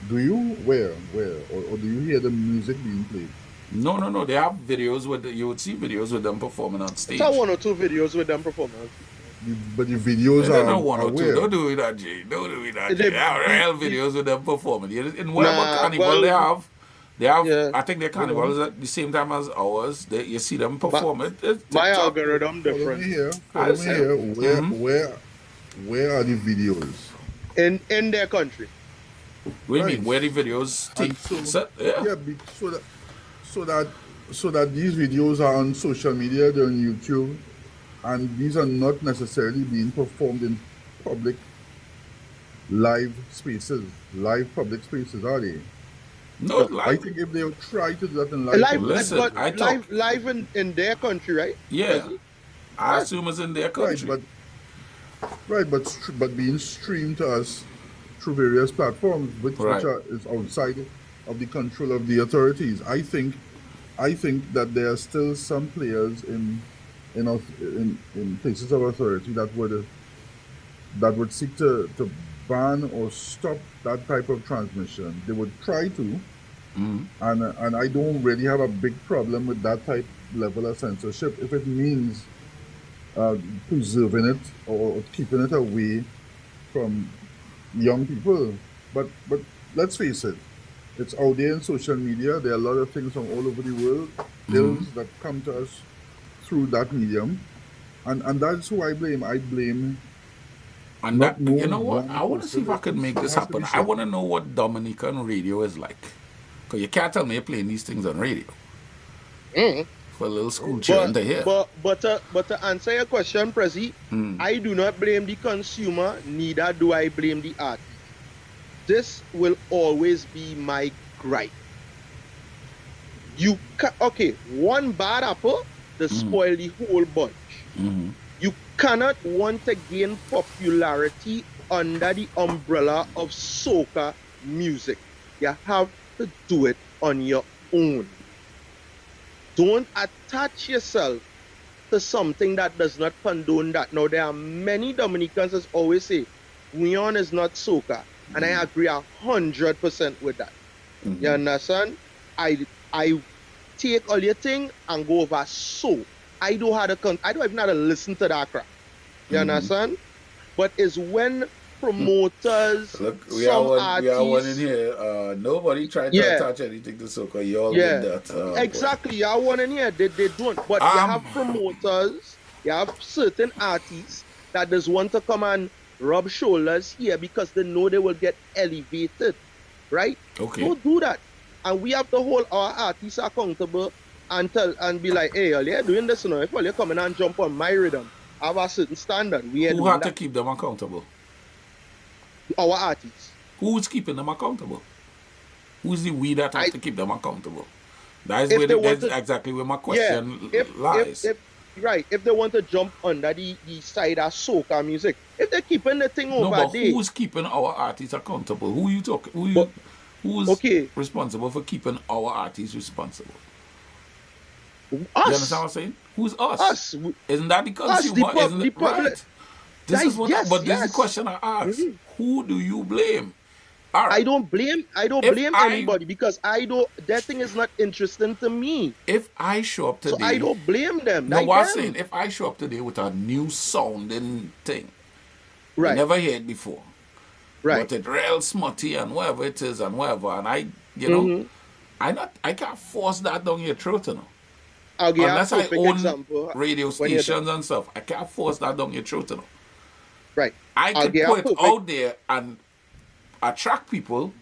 do you or do you hear the music being played? No. They have videos you would see videos with them performing on I saw stage. 1 or 2 videos with them performing. But the videos They don't know are one or two. where? Don't do it that, Jay. Don't do it that, They, Jay. They have the, real the, videos with them performing. In whatever nah, carnival they well, have, they have. yeah. I think their carnival is at the same time as ours. You see them My, perform it. It's my TikTok. algorithm Follow me different. here. I Follow me say, here. mm-hmm. Where are the videos? In their country. What do you Right. mean? Where the videos take? And so Set? Yeah. yeah, so that these videos are on social media, they're on YouTube, and these are not necessarily being performed in public live public spaces, are they? No, No. I like, think if they would try to do that in live Live, public Listen, but I talk. live in their country, right? Yeah. Prezi? I assume it's in their right, country. but being streamed to us through various platforms, which Right. is outside of the control of the authorities. I think that there are still some players in places of authority that would seek to ban or stop that type of transmission. They would try to, and I don't really have a big problem with that type level of censorship if it means preserving it or keeping it away from young people. But let's face it, it's out there in social media. There are a lot of things from all over the world, bills that come to us through that medium, and that's who I blame. I blame And not that, you knowing know what? one I want to see if I person. can make It this has to be happen. I said. want to know what Dominican radio is like. Because you can't tell me you're playing these things on radio Mm. for a little school children to hear. But to answer your question, Prezi, I do not blame the consumer, neither do I blame the artist. This will always be my gripe. Okay, one bad apple to spoil the whole bunch. Mm-hmm. You cannot want to gain popularity under the umbrella of soca music. You have to do it on your own. Don't attach yourself to something that does not condone that. Now, there are many Dominicans that always say, Guion is not soca. And I agree 100% with that. You understand? I take all your thing and go over so. I don't even have to listen to that crap. You understand? But it's when promoters, Look, we some are one in artists, here. Nobody tried to Yeah. attach anything to soca. You all yeah, did that. exactly. You have one in here. They don't. But you have promoters, you have certain artists that just want to come and rub shoulders here because they know they will get elevated, right? Okay. Don't do that. And we have to hold our artists accountable and be like, hey, you're doing this now. If you're coming and jump on my rhythm, have a certain standard. We ain't Who doing had to that. keep them accountable? Our artists. Who's keeping them accountable? Who's the we that have to keep them accountable? That is If where they want that's to- exactly where my Yeah, question lies. if they want to jump under the side of soca music, if they're keeping the thing No, over but there, who's keeping our artists accountable? Who you talking? But- Who's okay. responsible for keeping our artists responsible? us, You understand what I'm saying? Who's us? us, Isn't that the Us, the consumer? pub- Isn't the it public. right? This is what. Yes, But this is yes. the question I ask. Mhm. Who do you blame? All I right. don't blame If I- anybody because that thing is not interesting to me. If I show up So today, I don't blame them. no, like what I'm them. saying, if I show up today with a new sounding thing, I Right, never heard it before. right. But it's real smutty and whatever it is and whatever. And you know, I can't force that down your throat, you know. I'll give you a Unless I perfect own example. radio when you're stations and stuff, I can't force that down your throat, you know. Right. I I'll could give you a put it perfect- out there and attract people,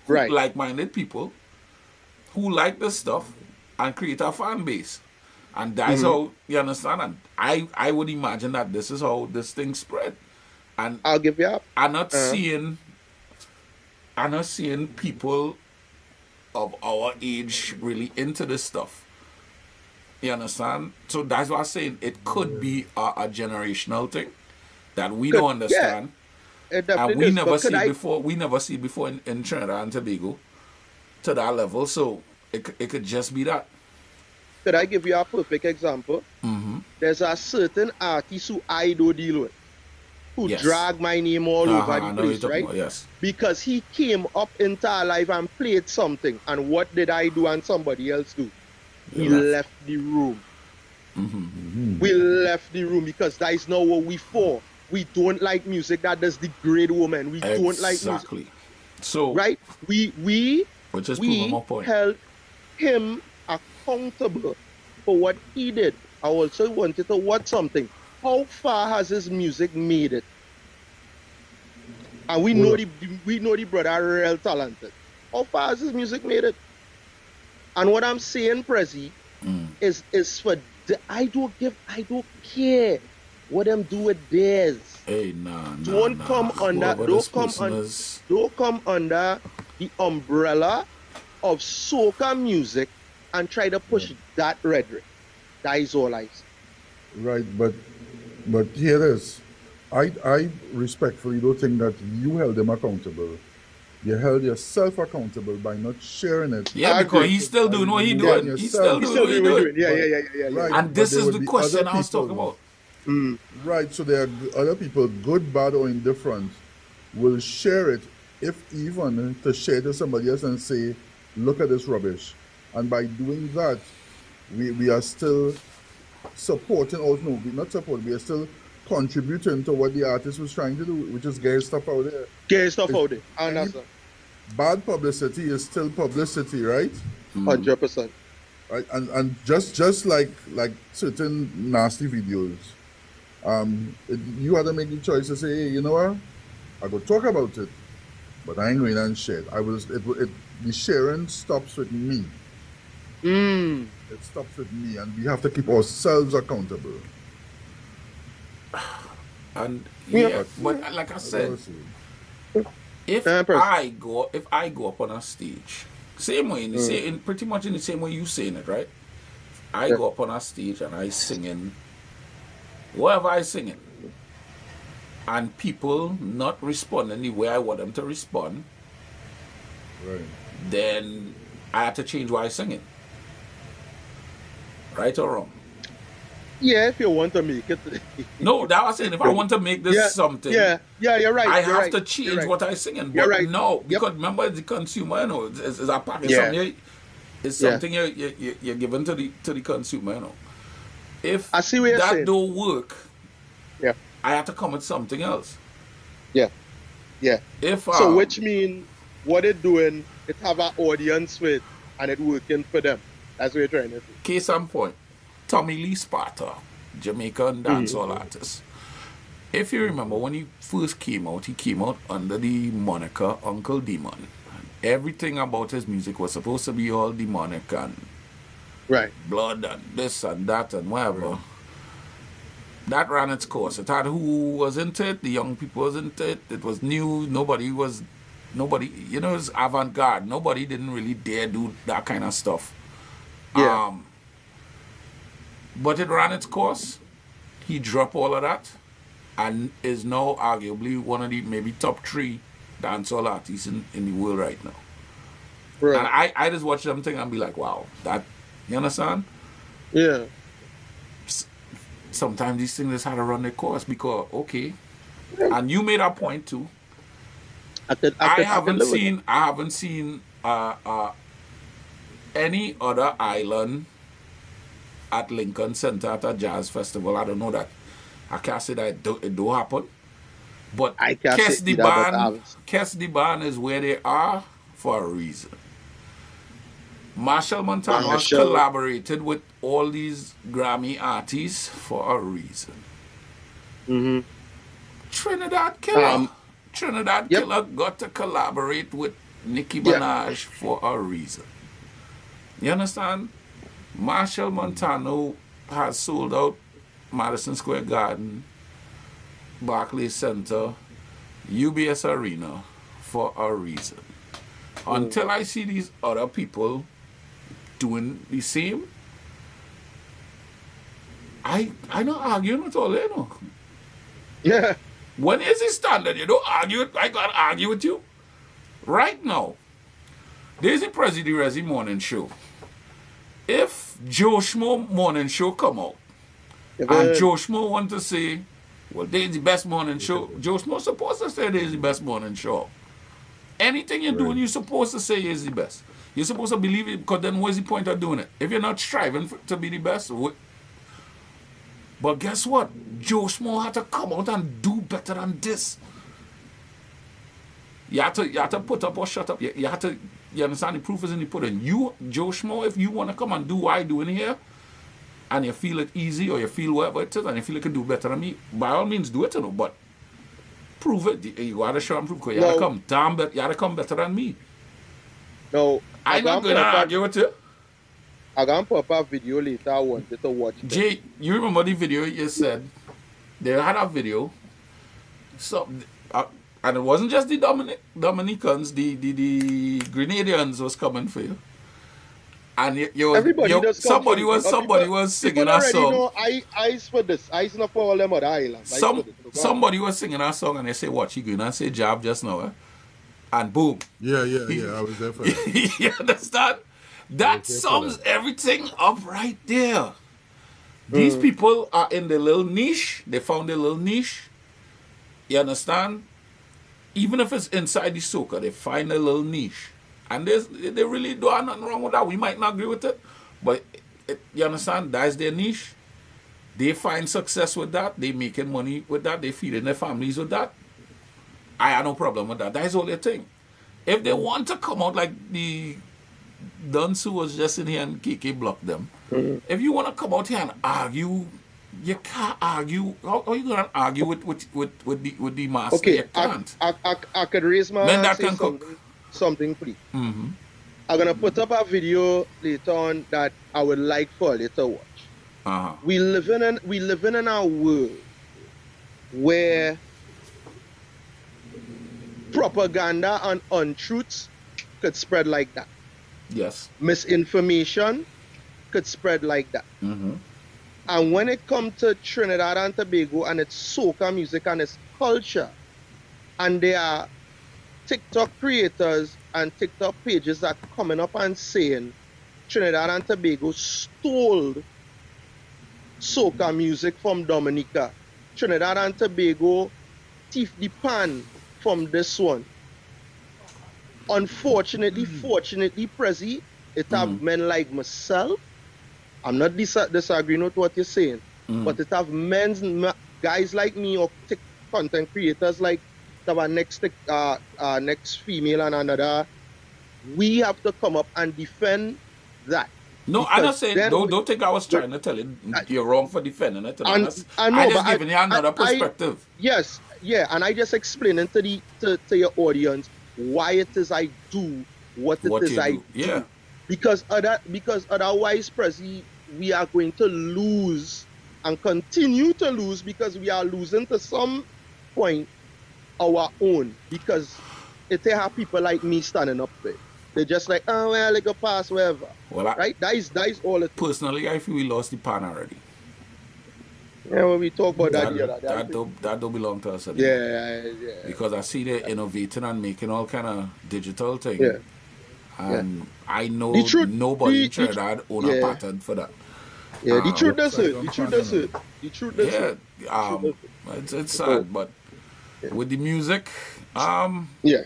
Right. like-minded people, who like this stuff and create a fan base. And that's how, you understand? And I would imagine that this is how this thing spread. And I'll give you up. I'm not seeing people of our age really into this stuff. You understand? So that's what I'm saying. It could be a generational thing that we Could- don't understand. It And definitely we is, never but see could I- before. We never see before in Trinidad and Tobago to that level. So it could just be that. Could I give you a perfect example? There's a certain artist who I do deal with, who Yes. drag my name all over I the know what you're place, talking right? about, yes. Because he came up into our life and played something. And what did I do and somebody else do? We left. left the room. We left the room because that is not what we for. We don't like music that does degrade women. We don't like music, Exactly. So, right? We which is proving my we point. held him accountable for what he did. I also wanted to watch something. How far has his music made it? And we know the brother real talented. How far has his music made it? And what I'm saying, Prezi, is for I don't care what them do with theirs. Hey, nah. Don't come under the umbrella of soca music and try to push that rhetoric. That is all I say. Right, but here it is. I respectfully don't think that you held them accountable. You held yourself accountable by not sharing it. Yeah, because he's still doing what he's doing. He's still doing what he's doing. Yeah. Right. And this But there is would the be question other I was talking people- about. Right, so there are other people, good, bad, or indifferent, will share it, if even to share to somebody else and say, look at this rubbish. And by doing that, we are still supporting, or no, we're not supporting, we are still contributing to what the artist was trying to do, which is get stuff out there. Get stuff out there. I understand. Bad publicity is still publicity, right? 100%. Right, and just like certain nasty videos, you had to make the choice to say, hey, you know what, I go talk about it, but I ain't going and share it. The sharing stops with me. It stops with me, and we have to keep ourselves accountable. And Yeah. but like I said, if Person. I go up on a stage, same way, pretty much in the same way you saying it, right? I go up on a stage and I singing whatever I singing, and people not responding the way I want them to respond, Right. then I have to change what I singing. Right or wrong? Yeah, if you want to make it. No, that was saying if I want to make this something, Yeah, you're right. I you're have right, to you're change right. what I singing. You're But right. no, Yep. because remember the consumer, you know, it's a package. Yeah. Something it's Yeah. something you're giving to the consumer, you know. If I see what you're that saying. don't work, Yeah, I have to come with something else. yeah. If So which mean what it doing, it have an audience with and it working for them. That's what you're trying to say. case in point, Tommy Lee Sparta, Jamaican dancehall artist. If you remember when he first came out, he came out under the moniker Uncle Demon. Everything about his music was supposed to be all demonic and Right. blood and this and that and whatever. That ran its course. It had who was into it, the young people was into it. It was new. Nobody, it was avant-garde. Nobody didn't really dare do that kind of stuff. Yeah. But it ran its course. He dropped all of that and is now arguably one of the maybe top 3 dancehall artists in the world right now. Right. And I just watch them thing and be like, wow, that, you understand? Yeah. Sometimes these things just had to run their course because, okay, and you made a point too. I haven't seen any other island at Lincoln Center at a jazz festival. I don't know that. I can't say that it don't happen. But I can't say either, but I haven't. Kes Diban is where they are for a reason. Marshall Montano has collaborated with all these Grammy artists for a reason. Mm-hmm. Trinidad Killer. Killer got to collaborate with Nicki Minaj for a reason. You understand? Marshall Montano has sold out Madison Square Garden, Barclays Center, UBS Arena for a reason. Until I see these other people doing the same, I not arguing with all, you know. Yeah. When is it standard? You don't argue. I gotta argue with you. Right now, there's the Prezi Rezi morning show. if Joe Schmo morning show come out You and heard? Joe Schmo want to say, well, they's the best morning show, Joe Schmo supposed to say they's the best morning show. Anything you're doing, Right. you're supposed to say is the best. You're supposed to believe it, because then what's the point of doing it? If you're not striving to be the best, but guess what? Joe Schmo had to come out and do better than this. You have to put up or shut up. You have to, you understand, the proof is in the pudding. You, Joe Schmo, if you want to come and do what I do in here, and you feel it easy, or you feel whatever it is, and you feel you can do better than me, by all means do it, but prove it. You gotta show and prove, because you No. gotta come damn you gotta come better than me. No, I'm not gonna argue with you. I'm gonna put up a video later. I wanted to watch. That. Jay, you remember the video you said? They had a video. So, and it wasn't just the Dominicans, the Grenadians was coming for you. And Everybody does come somebody for- was somebody was singing people a already song. know Ice for this. Ice not for all them other islands. Ice for this. Somebody was singing a song, and they say, "What, you going and say jab just now?" Eh? And boom. Yeah. I was there for that. You understand? That Okay, sums fella. everything up right there. These people are in the little niche. They found their little niche. You understand? Even if it's inside the soca, they find a little niche. And they really do have nothing wrong with that. We might not agree with it. But you understand? That's their niche. They find success with that. They making money with that. They feeding their families with that. I have no problem with that. That's all their thing. If they want to come out like the Dunsu was just in here and KK blocked them. If you want to come out here and argue, you can't argue. How are you going to argue with the master? Okay, You can't. I could raise my Men hand that and can say cook. something, please. Mm-hmm. I'm gonna put up a video later on that I would like for you to watch. Uh-huh. We live in a world where propaganda and untruths could spread like that. Yes. Misinformation could spread like that. Mm-hmm. And when it comes to Trinidad and Tobago and its soca music and its culture, and there are TikTok creators and TikTok pages that coming up and saying Trinidad and Tobago stole soca music from Dominica. Trinidad and Tobago thief the pan from this one. Unfortunately, fortunately, Prezi, it have men like myself. I'm not disagreeing with what you're saying, but it have guys like me or content creators like our next female and another. We have to come up and defend that. No, I'm not Because saying, then don't think I was trying to tell you you're wrong for defending it. I know, I just but giving you another perspective. Yes, yeah, and I just explaining to your audience why it is I do what it What is you I do. Yeah. because otherwise, Prezi, we are going to lose and continue to lose because we are losing to some point our own because it have people like me standing up there. They're just like, oh well, like a pass, whatever. Well, Right? That is all it. personally, I feel we lost the pan already. Yeah, when we talk about that, That don't belong to us anymore. yeah. Because I see they're innovating and making all kind of digital things. Yeah. And I know The truth- nobody the- in Trinidad own yeah. a pattern for that. Yeah, the truth does Website it. on The truth does Carnival. it. The truth does Yeah, it. it's sad, but with the music, Yeah.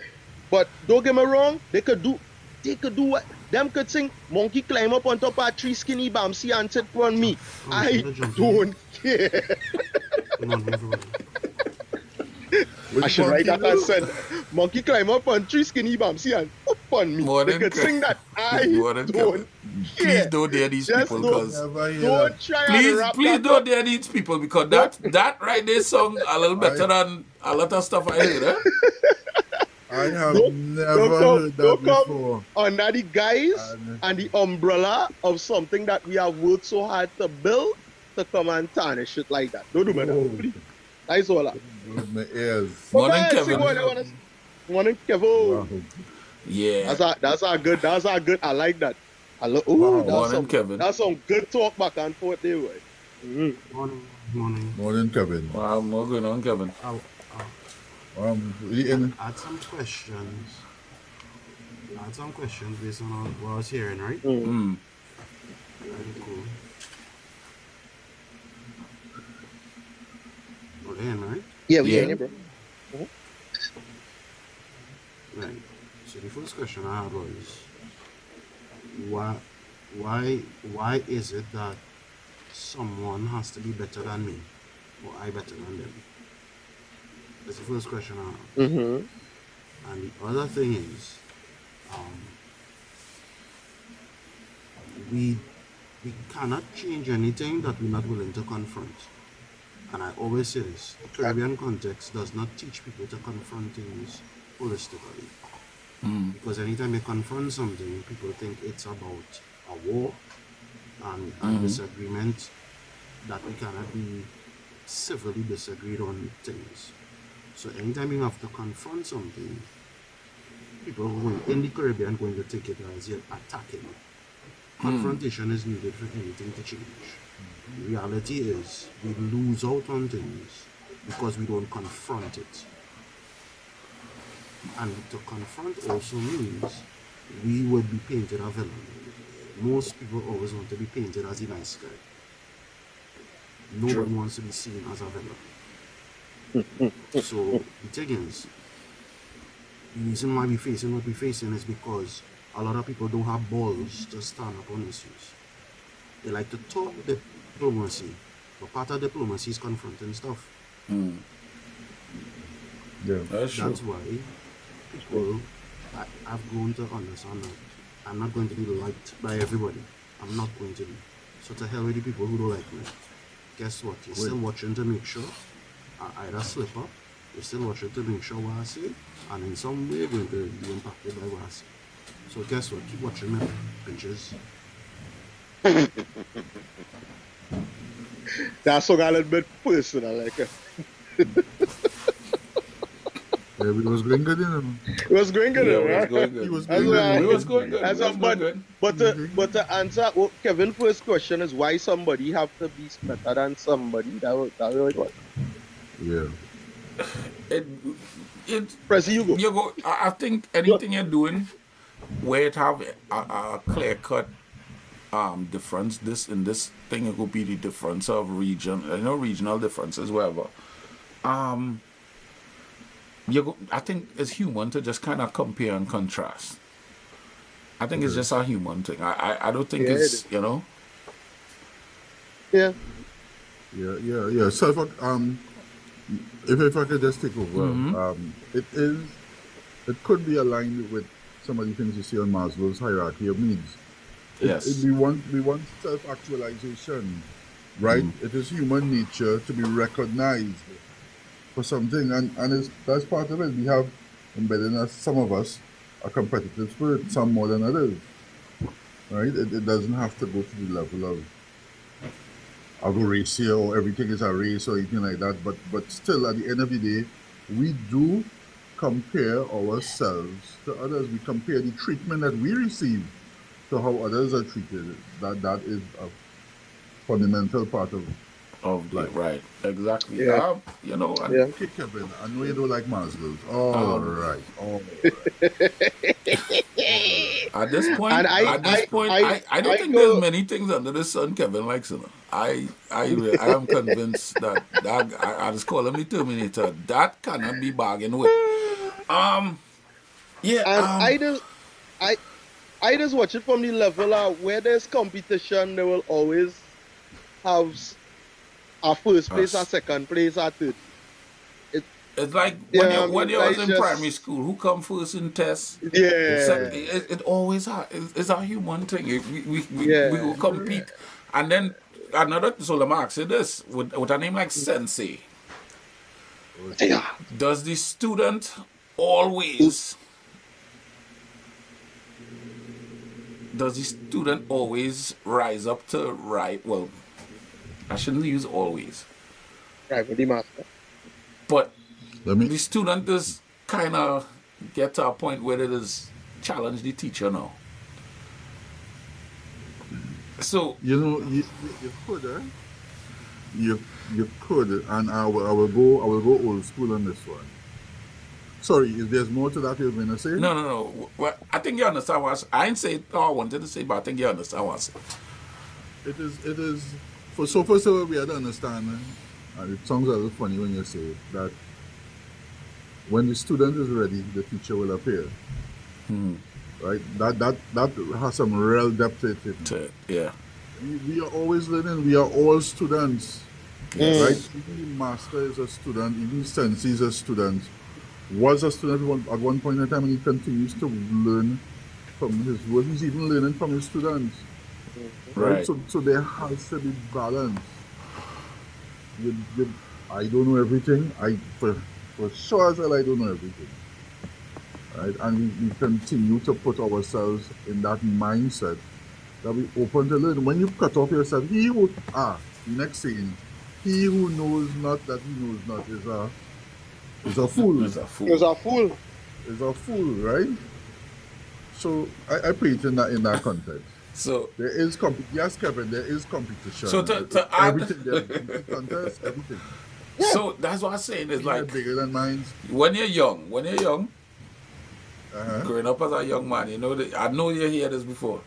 But don't get me wrong, they could do what them could sing monkey climb up on top of a tree skinny bamsi and sit on me. I don't care. I should write that and send monkey climb up on tree skinny bamsi and up on me. More They than could Ke- sing that. I more than don't please care. don't dare these Just people don't- because Never hear Don't that. try and wrap please that don't up. dare these people because that right there song a little better than a lot of stuff I heard. Eh? I have Don't never come- heard that don't come. before. Under the guise and the umbrella of something that we have worked so hard to build to come and tarnish it like that. Don't do me Oh. that, please. That's all that. With my ears. Morning, But guys, Kevin. see what I wanna say. Morning, Kevin. Wow. Yeah. That's a good. I like that. Wow. Morning, Kevin. That's some good talk back and forth there, boy. Morning. Morning, Kevin. Wow, more going on, Kevin. Eating. I had some questions. Based on what I was hearing, right? Mm. I'm cool. Again, right? Yeah, we Yeah. hearing you, bro. Right. So the first question I had was why why is it that someone has to be better than me or I better than them? That's the first question I have. Mm-hmm. And the other thing is, um, we we cannot change anything that we're not willing to confront. And I always say this: the Caribbean context does not teach people to confront things holistically. Because anytime you confront something, people think it's about a war and disagreement that we cannot be civilly disagreed on things. So anytime you have to confront something, people who in the Caribbean going to take it as you're attacking. Confrontation is needed for anything to change. The reality is we lose out on things because we don't confront it. And to confront also means we would be painted a villain. Most people always want to be painted as a nice guy. Nobody wants to be seen as a villain. So the thing is, the reason why we're facing what we're facing is because a lot of people don't have balls to stand up on issues. They like to talk diplomacy, but part of diplomacy is confronting stuff. Yeah. That's true. That's why people, I've grown to understand that I'm not going to be liked by everybody. I'm not going to be. So to hell with the people who don't like me. Guess what? You're still watching to make sure I either slip up, you're still watching to make sure what I say, and in some way going to be impacted by what I say. So guess what? Keep watching me, bitches. That's a little bit personal, like. Yeah, it was going good, you know. It was going good, Yeah, right? it was going good. He was That's going good. why- We was going good. That's We was a- going good. But to answer Kevin's first question is why somebody have to be better than somebody. That was what. Yeah. It Press you go. you go. I think anything you're doing where it have a clear cut difference, this in this thing it could be the difference of region, regional differences, whatever. I think it's human to just kind of compare and contrast. I think it's just a human thing. I don't think Yeah, it's it is. Yeah. Yeah. So if I could just take over, it could be aligned with some of the things you see on Maslow's hierarchy of needs. Yes. We want self-actualization, right? It is human nature to be recognized for something, and that's part of it. We have embedded in us, some of us, a competitive spirit, some more than others, right? It doesn't have to go to the level of a race here or everything is a race or anything like that, but still, at the end of the day, we do compare ourselves to others. We compare the treatment that we receive to how others are treated. That is a fundamental part of Of the life. right, exactly. Yeah. And Okay, Kevin, I know you don't like Maslow's. All right. At this point, And I don't I think go- there's many things under the sun Kevin likes. I am convinced that I just call him the Terminator. That cannot be bargained with. Yeah. And I just watch it from the level of where there's competition, they will always have a first place, a second place, a third. It's like Yeah, when you I was in just- primary school, who come first in tests? Yeah. It always it's a human thing. We Yeah. will compete, and then another. So let me ask you this: with a name like Sensei, Yeah. does the student always? Does the student always rise up to right? Well, I shouldn't use always, Right, with the master. but Let me. the student does kind of get to a point where it is challenge the teacher now. So You know, you could, You could, and I will go old school on this one. Sorry, if there's more to that you're going to say? no. Well, I think you understand what I ain't say all I wanted to say, but I think you understand what I said. It is for so we had to understand, and it sounds a little funny when you say it, that when the student is ready, the teacher will appear. Right? That has some real depth to it. Yeah. We are always learning. We are all students, right? Even the master is a student. Even Sensei is a student. Was a student at one point in time, and he continues to learn from his work. He's even learning from his students, right? Right. So there has to be balance. I don't know everything. For sure as hell, I don't know everything, right? And we continue to put ourselves in that mindset that we open to learn. When you cut off yourself, the next saying, he who knows not that he knows not is a fool. It's a He fool. was a fool. Is a fool, right? So I put it in that context. So There is yes, Kevin, there is competition. So to add- everything there's beauty contest, everything. so that's what I'm saying. It's Like like bigger than mine. when you're young, Uh-huh. growing up as a young man, you know that I know you hear this before.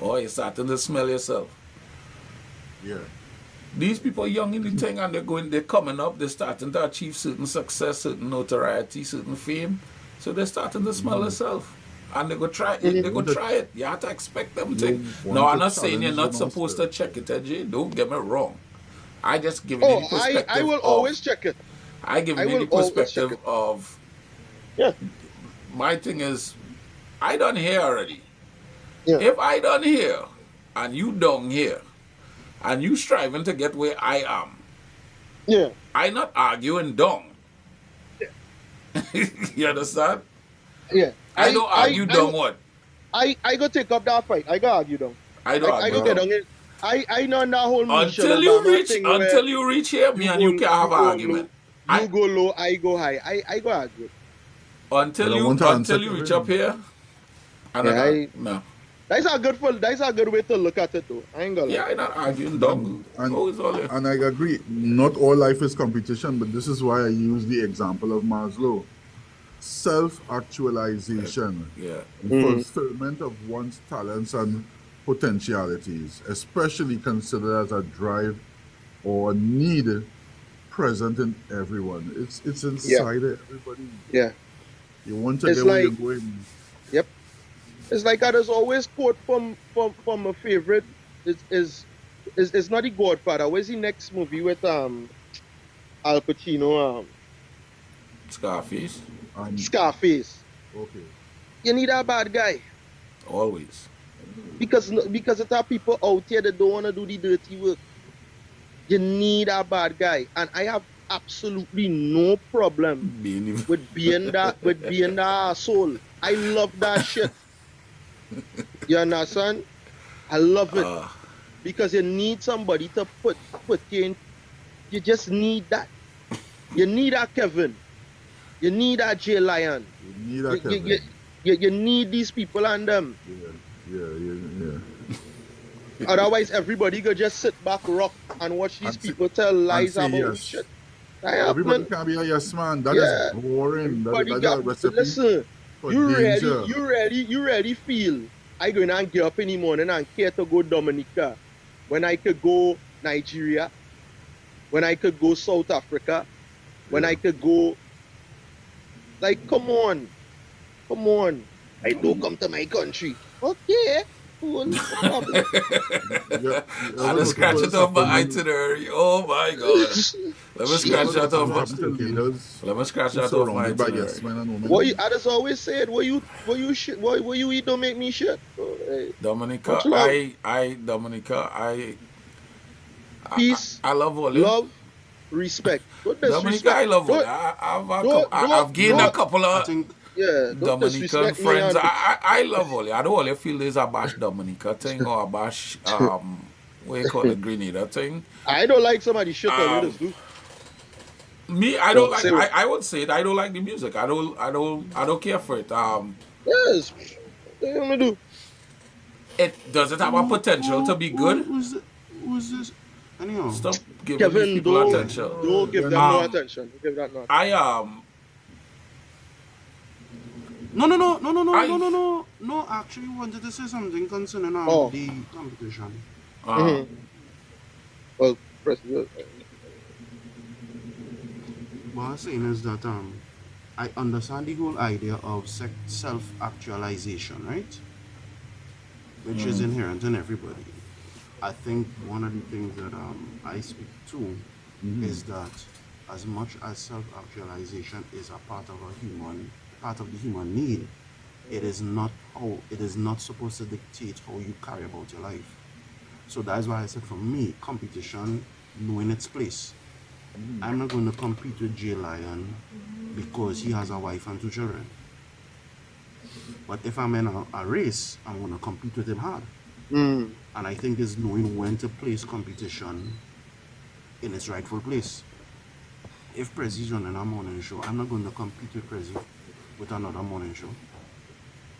Oh, you're starting to smell yourself. Yeah. These people young in the thing and they're coming up, they're starting to achieve certain success, certain notoriety, certain fame. So they're starting to smell themselves. And they go try it. They go try it. You have to expect them to. You No, want I'm to not saying you're challenge not the supposed master. to check it, Jay. Don't get me wrong. I just give you the perspective. I will of, always check it. I give I you the will always perspective check it. of Yeah. my thing is I done here already. Yeah. If I done here and you done here and you striving to get where I am, Yeah. I not arguing dung. You understand? Yeah. I don't argue dung what? I go take up that fight. I go argue down. I don't I argue go get dung. on it. I know that whole Michelle Until you Obama reach thing where until you reach here, me and you can't have an go argument. Low, you go low, I go high. I go argue. Until But I you want to answer until you reach Kevin. up here. And Yeah, no. That's a good way to look at it though. I ain't gonna Yeah, lie. I'm not arguing dung. Oh, it's all there. And I agree, not all life is competition, but this is why I use the example of Maslow. Self-actualization, Yeah. fulfillment of one's talents and potentialities, especially considered as a drive or need present in everyone. It's inside everybody. Yeah. You want to It's get where you're like- going. Yep. It's like I just always quote from a favorite is not the Godfather. Where's the next movie with Al Pacino, Scarface. Scarface. Okay. You need a bad guy. Always. Because it's our people out here that don't want to do the dirty work. You need a bad guy. And I have absolutely no problem Being with being that asshole. I love that shit. You understand? I love it. Because you need somebody to put you in. You just need that. You need a Kevin. You need a Jay Lion. You need that Kevin. You need these people and them. Yeah. Otherwise, everybody could just sit back, rock, and watch these And say- people tell lies say about yes. shit. Everybody can be a yes man. That is Yeah. boring. Everybody That's a got- recipe listen, for you danger. ready feel I going and get up in the morning and care to go Dominica when I could go Nigeria, when I could go South Africa, when I could go, like, come on. I don't come to my country. Okay, cool. No problem. I just scratch it off my itinerary. Oh my god. Let me scratch that off my Let me scratch that off my itinerary. What you, I just always said, what you eat don't make me shit. So, hey, Dominica, much love. Dominica, Peace, I love all you. love, respect. Don't Dominica, disrespect. I love all Don't- I've gained a don't- couple I of think Yeah, don't Dominican disrespect me friends. and- I love all you. I don't only feel there's a bash Dominica thing or a bash what you call it, Grenada thing. I don't like somebody shit on this dude. Me, I don't like. say what? I would say it. I don't like the music. I don't care for it. Yes. What you gonna do? Does it have a potential to be good? Who's this? Anyhow, Stop giving Kevin, these people don't attention. give them no attention. Don't give that no attention. No. Actually, wanted to say something concerning Oh. the competition. Mhm. Well, President, What I'm saying is that I understand the whole idea of self-actualization, right? Which is inherent in everybody. I think one of the things that I speak to is that as much as self-actualization is a part of the human need, it is not supposed to dictate how you carry about your life. So that's why I said for me, competition knowing its place. I'm not going to compete with Jay Lion because he has a wife and two children. But if I'm in a race, I'm going to compete with him hard. mm, And I think it's knowing when to place competition in its rightful place. If Prezi is running a morning show, I'm not going to compete with Prezi with another morning show.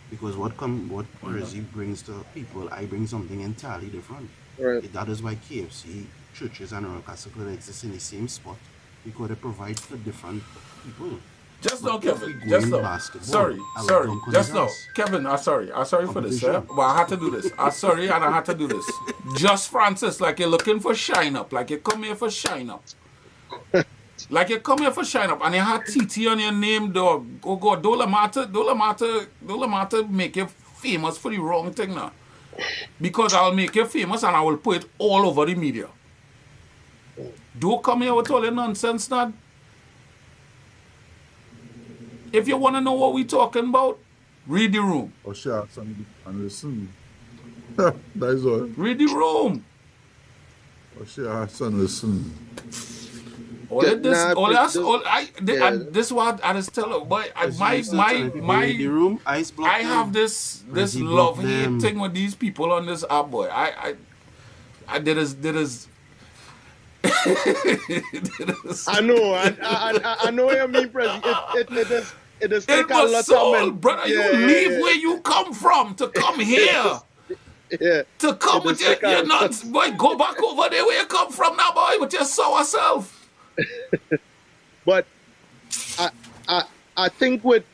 Because what Prezi brings to people, I bring something entirely different. right. That is why KFC, churches, and Royal Castle could exist in the same spot because they provide for different people. Just But now, if we Kevin. go Just in now. basketball, Sorry, I will sorry. dunk on Just his now, ass. Kevin. I'm sorry. I'm sorry for this, sir. Competition. But I had to do this. I'm sorry, and I had to do this. Just Francis, like you're looking for shine up, like you come here for shine up. Like you come here for shine up, and you had TT on your name, dog. Oh God, don't let matter make you famous for the wrong thing now. Because I'll make you famous and I will put it all over the media. Don't come here with all your nonsense, now. If you want to know what we talking about, read the room. Or share and listen. That is all. Read the room. Or share and listen. All of this, Nah, all this- us, all yeah. this what I just tell her. Boy, You start telling people in the room, ice block I them. have this Prezi block love hate them. thing with these people on this app, boy. I did is. I know, I know what you mean, President. It is It take a lot was of so, men. brother. Yeah, You yeah, leave yeah. where you come from to come here. Yeah. To come It with is your, take a you're lot. nuts, boy. Go back over there where you come from now, boy, with your sour self. But I think with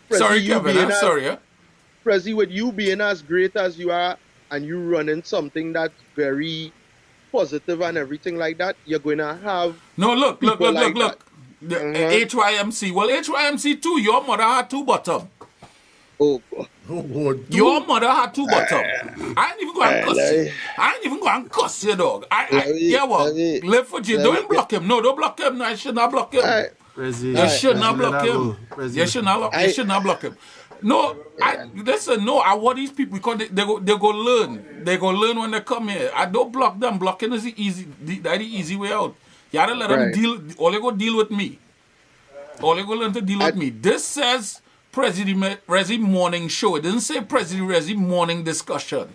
Prezi, Sorry, you Kevin. being I'm as, sorry. Yeah? Prezi, with you being as great as you are, and you running something that's very positive and everything like that, you're gonna have No, look. people like The Uh-huh. HYMC. Well, HYMC too. Your mother had two bottom. oh God. Oh, God. Your mother had two bottom. I ain't even go and cuss let you. me- I ain't even go and cuss you, dog. let What? me- Live for you. let Don't me- block him. No, don't block him. No, I should not block him. Alright. Prezi, You should Prezi, not let block that him. go. Prezi. You should not. I- You should not block him. No, listen. No, I want these people because they go learn. They go learn when they come here. I don't block them. Blocking is the easy way out. You gotta let them Right. deal. All they go deal with me. All they go learn to deal with me. This says President Resi morning show. It didn't say President Resi morning discussion.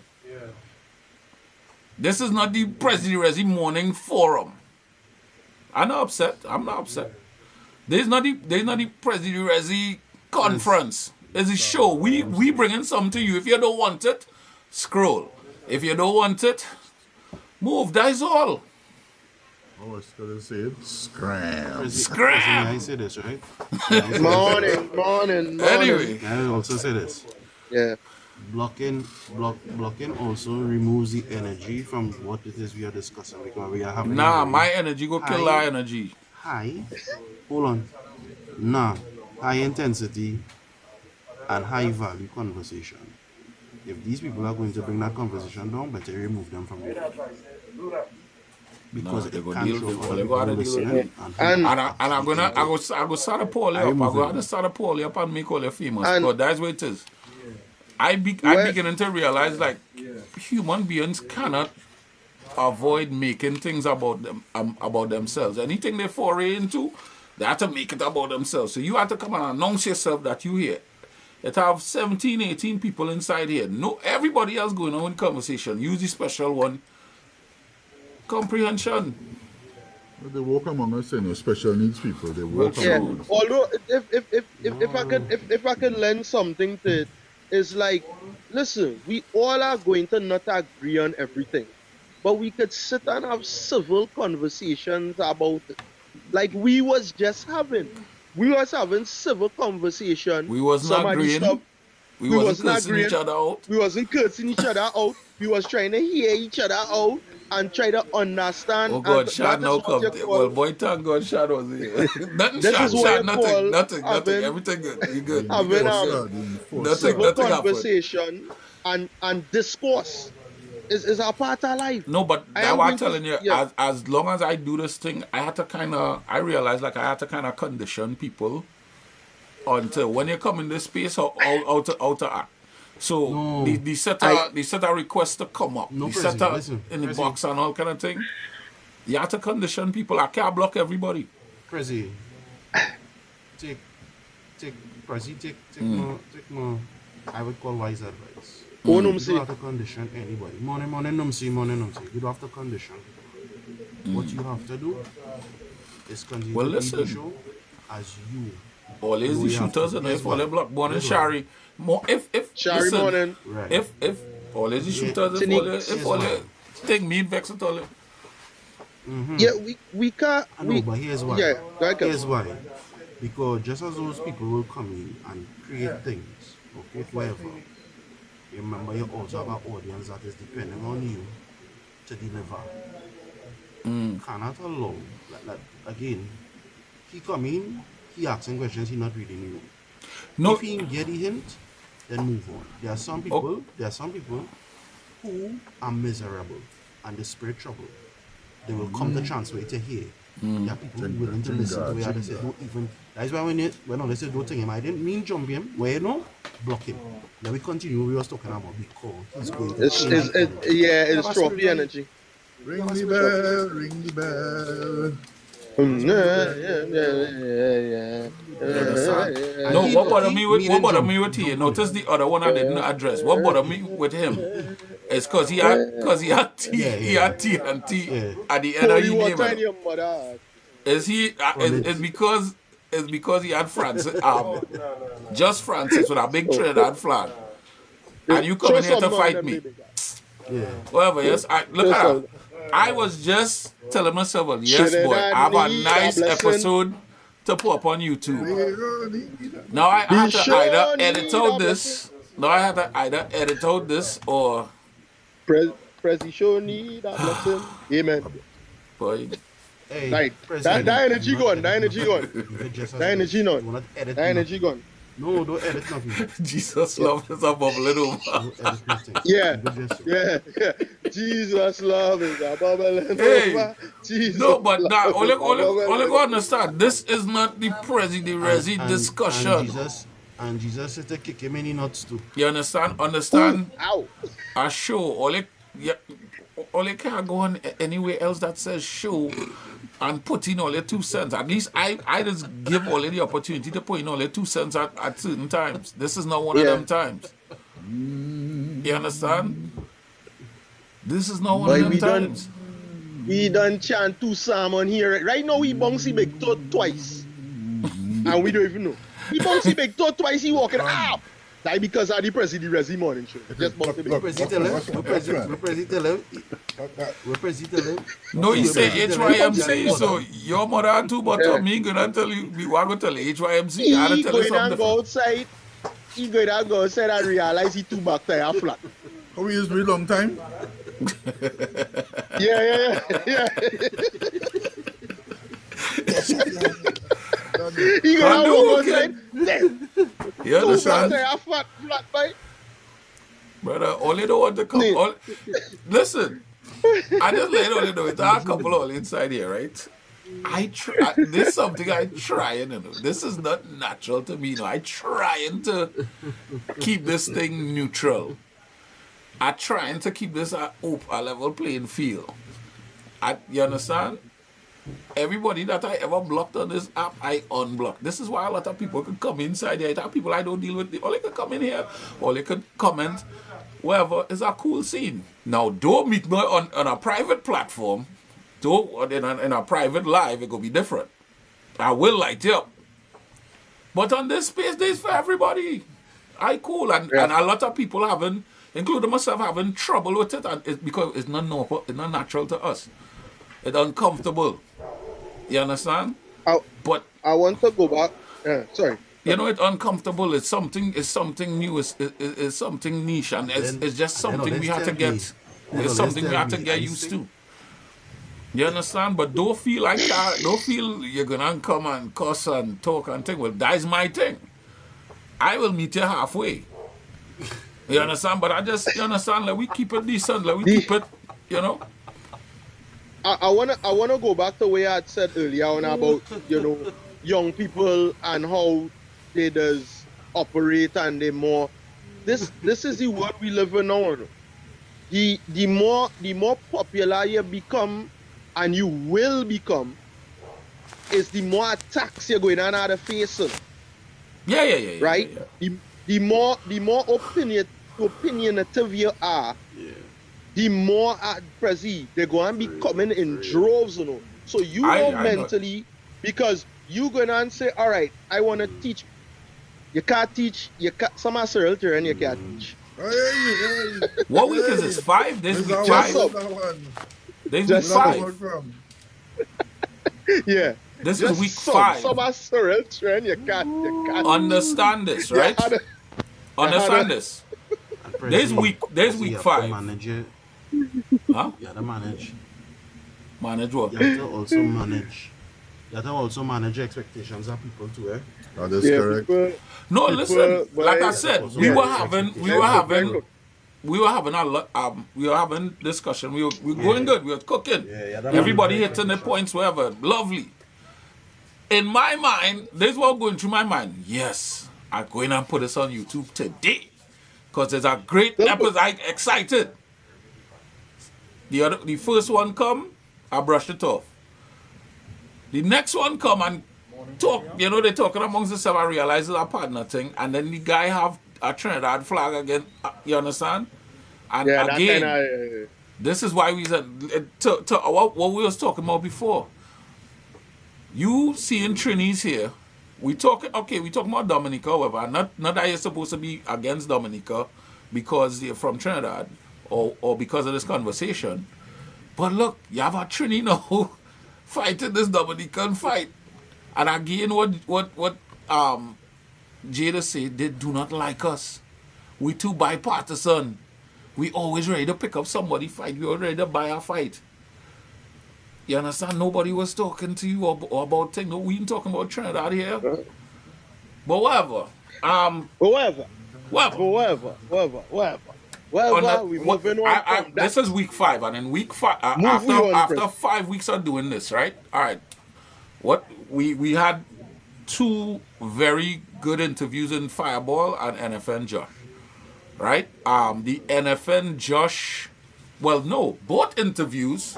This is not the President Resi morning forum. I'm not upset. I'm not upset. There's not the President Resi conference. It's a show. We bringing something to you. If you don't want it, scroll. If you don't want it, move. That is all. I was going to say it. Scram. Prezi, Scram. Prezi, may I say this, right? May I say this? Morning. Anyway, May I also say this? Yeah. Blocking also removes the energy from what it is we are discussing because we are having nah, a my energy go kill Aye. our energy. high, hold on, high intensity and high value conversation. If these people are going to bring that conversation down, better remove them from there. Because they it go can't deal- show they for go- other they go have people to deal with listening. And- I go start a poll you up. remove I go it. have to start a poll you up and make all you famous. And- Because that's what it is. I'm beginning to realize like human beings cannot avoid making things about them about themselves. Anything they foray into, they have to make it about themselves. So you have to come and announce yourself that you here. It have 17, 18 people inside here. No, everybody else going on in conversation. Use the special one. Comprehension. They walk among us, special needs people. They walk Yeah. among us. Although if I could lend something to it, it's like, listen, we all are going to not agree on everything, but we could sit and have civil conversations about it. Like we was just having. We was having civil conversation. We was not Somebody agreeing. stop- We We wasn't wasn't cursing each agreeing. other out. We wasn't cursing each other out. We was trying to hear each other out and try to understand. Oh And God, Shad that is now what come. you Well, call. boy, thank God Shad was here. Nothing, This is Shad, what Shad, you nothing, call nothing, nothing. having Everything good. We good. We having good. a Foresight, in Nothing, civil foresight. nothing happened. conversation and discourse is a part of life. No, but I that's am what I'm going to telling you. yeah. As long as I do this thing, I realize like I had to kind of condition people until when you come in this space, how to act. So No. the set a request to come up, No, the set Prezi, a listen, in the Prezi. box and all kind of thing. You have to condition people. I can't block everybody. Prezi, take Prezi, take more, I would call wise advice. Oh, You no, don't see. have to condition anybody. Morning, numsy. You don't have to condition people. What you have to do is continue Well, to lead the listen. show as you. Always No, the you have shooters to. and Here's if all why. the block born and Here's why. Shari. More if Shari listen, morning. Right. if always the Yeah. shooters Tinique. if all the thing me vex at all. Yeah, we can't. I know, We, but here's why. yeah, go ahead. Here's why. Because just as those people will come in and create things, okay, whatever, remember you also have an audience that is depending on you to deliver. Cannot allow, again, he come in, he asking questions he not reading you. No, If he get the hint, then move on. There are some people, who are miserable and they spread trouble. They will come to transfer it to here. There are people who willing to listen to where they say don't even. That is why when they say don't take him, I didn't mean jump him. Where you know, block him. Then we continue. We was talking about because he's going to It's, change it's, the it, energy. yeah, it's Never trophy spiritually- energy. Ring the bell, ring the bell. Yeah. no. he- What bother he- me with me what didn't bother jump. me with here? Notice the other one I didn't address. What bother me with him is because he had T Yeah, he yeah. had TNT Yeah. at the end of Holy the water in name. your mother. Is he? It's because he had Francis. Just Francis with a big Trinidad flag, and you coming here to fight me. Yeah. Whatever, yes. Look Show at some. that. I was just telling myself, well, yes, boy, Trinidad I have a need nice a blessing. episode to put up on YouTube. Ring Now I have to sure either need edit a out this. Now I have to either edit out this or, Prezi show need a blessing. Amen. boy, Hey, Right. President, That energy do not gone. edit That energy nothing. gone. You could just as That energy well. not. You will not edit That energy nothing. gone. No, don't edit nothing. Jesus love is a bubbling over. Don't edit nothing. Yeah. You could just- Yeah. Jesus love is a bubbling Hey. over. Jesus No, but love now is only a bubbling go understand. This is not the Resi discussion. And Jesus said to kick him in the nuts too. You understand? Understand? Ow. A show. Only can't go on anywhere else that says show and put in all your 2 cents. At least I just give all the opportunity to put in all your 2 cents at certain times. This is not one of Yeah. them times. You understand? This is not one Boy, of them we done- times. We done chant 2 Psalm on here. Right now, we bouncy big toe twice. And we don't even know. He bouncy big toe twice, he walking up. Like because of the Resi morning show. Just bouncy big. What Prezi tell him? What Prezi tell him? What Prezi tell him? No, he say HYMC, Yeah. so your mother and two but Yeah. me gonna tell you, we want to tell you HYMC, I gotta He tell you going something and go different. outside. He going and go outside and realize he two back tire flat. How we used to be long time? Yeah. He going and walk outside. Then, You two back understand? tire flat bike. Brother, only don't want to come. Listen, I just let only know it's a couple all inside here, right? I try. This is something I trying to do. This is not natural to me. No, I trying to keep this thing neutral. I trying to keep this a level playing field. You understand? Everybody that I ever blocked on this app, I unblocked. This is why a lot of people could come inside here. There are people I don't deal with. Or they could come in here, or they could comment. Whatever. It's a cool scene. Now, don't meet me on a private platform. Don't in a private live, it could be different. I will light you up. But on this space, there's for everybody. I cool. And a lot of people having, including myself, having trouble with it. And it's because it's not normal, it's not natural to us. It's uncomfortable. You understand? But I want to go back. Sorry. You know, it's uncomfortable. It's something. It's something new. It's something niche, and it's just something we have to get. It's something we have to get used to. You understand? But don't feel like that. Don't feel you're gonna come and cuss and talk and think. Well, that's my thing. I will meet you halfway. You understand? But you understand? Like we keep it decent. Like we keep it. You know. I wanna go back to where I had said earlier on about young people and how they does operate and they more. This is the world we live in now. The more popular you become, and you will become, is the more attacks you're going on out of facing. Yeah. Right? Yeah. The more opinionative you are, the more at Prezi, they're going to be coming in droves, So you know mentally, because you going on and say, all right, I want to teach. You can't teach. Some are Cyril and you can't teach. What week is this? 5? This week 5. This week 5. Yeah. This is week 5. Some are Cyril and you can't. Understand this, right? Understand this. There's week 5. Manager. Huh? You have to manage. Manage what? You have to also manage. You have to also manage expectations of people too, eh? That is correct. No, listen. Like I said, we were having discussion. We were going good. We were cooking. Everybody hitting the points, wherever. Lovely. In my mind, this is what going through my mind. Yes, I'm going to put this on YouTube today because it's a great episode. I'm excited. The first one come, I brushed it off. The next one come and talk. You know, they're talking amongst themselves. I realize it's a partner thing, and then the guy have a Trinidad flag again. You understand? And again, this is why we said what we was talking about before. You seeing Trinis here? We talking about Dominica, however. Not that you're supposed to be against Dominica because you're from Trinidad or because of this conversation. But look, you have a Trini now fighting this Dominican fight. And again, what Jada said, they do not like us. We too bipartisan. We always ready to pick up somebody fight. We always ready to buy a fight. You understand? Nobody was talking to you or about things. No, we ain't talking about Trinidad here. But whatever. We moving on. This is week 5, and in week 5, after 5 weeks of doing this, right? All right. What we had 2 very good interviews in Fireball and NFN Josh, right? The NFN Josh, both interviews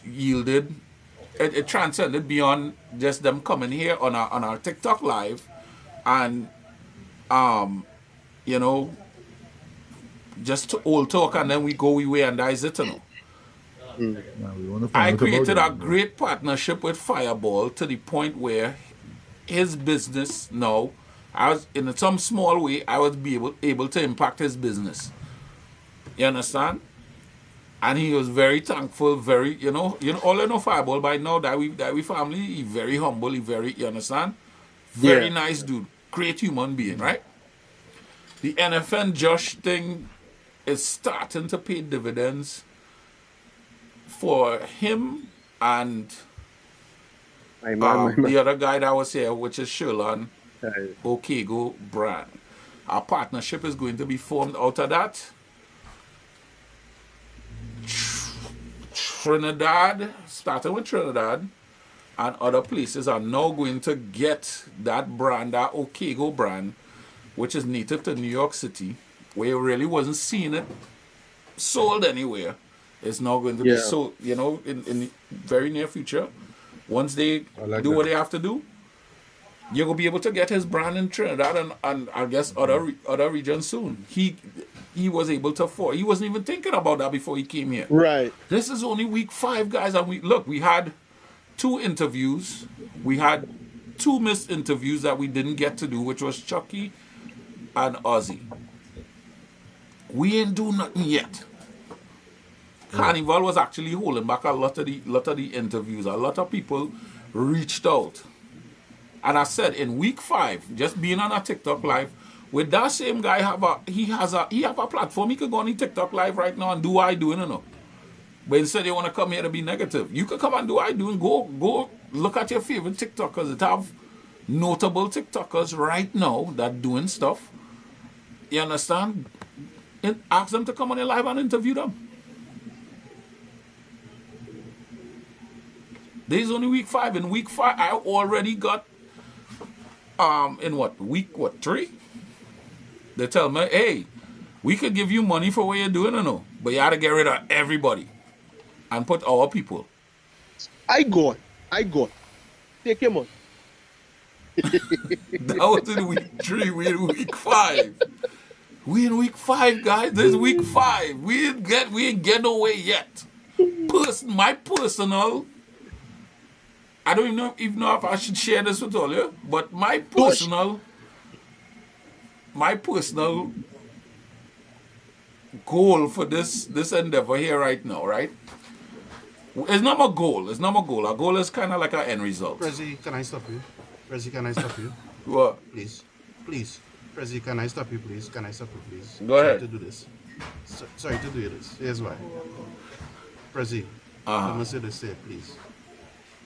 yielded. It transcended beyond just them coming here on our TikTok live, and just old talk, and then we go we way and that's it, I created a great partnership with Fireball to the point where his business now, I was in some small way, I was able to impact his business. You understand? And he was very thankful, very, all I know Fireball by now, that we family, he very humble, you understand? Very nice dude, great human being, right? The NFN Josh thing is starting to pay dividends for him and the other guy that was here, which is Sherlon Okego brand. Our partnership is going to be formed out of that. Trinidad, starting with Trinidad, and other places are now going to get that brand, that Okego brand, which is native to New York City, where you really wasn't seeing it sold anywhere. It's now going to be sold, in the very near future. Once they what they have to do, you're going to be able to get his brand in Trinidad and I guess other regions soon. He was able to afford. He wasn't even thinking about that before he came here. Right. This is only week 5, guys, and we had 2 interviews. We had 2 missed interviews that we didn't get to do, which was Chucky and Ozzy. We ain't do nothing yet. Carnival was actually holding back a lot of the interviews. A lot of people reached out. And I said in week 5, just being on a TikTok live, with that same guy he have a platform. He could go on the TikTok live right now and do what I do, you know. But instead you want to come here to be negative. You could come and do what I do and go look at your favorite TikTokers that have notable TikTokers right now that doing stuff. You understand? And ask them to come on your live and interview them. This is only week 5. In week 5, I already got in week 3? They tell me, hey, we could give you money for what you're doing, you know, but you had to get rid of everybody and put our people. I got. Take your money. That was in week 3. We in week 5. We in week 5, guys. This is week 5. We ain't get away yet. My personal. I don't even know if I should share this with all you, but my personal goal for this endeavor here right now, right? It's not my goal. Our goal is kind of like our end result. Prezi, can I stop you? What? Please. Prezi, can I stop you, please? Go ahead. Sorry to do this. Sorry to do this. Here's why. Prezi, let me say this here, please.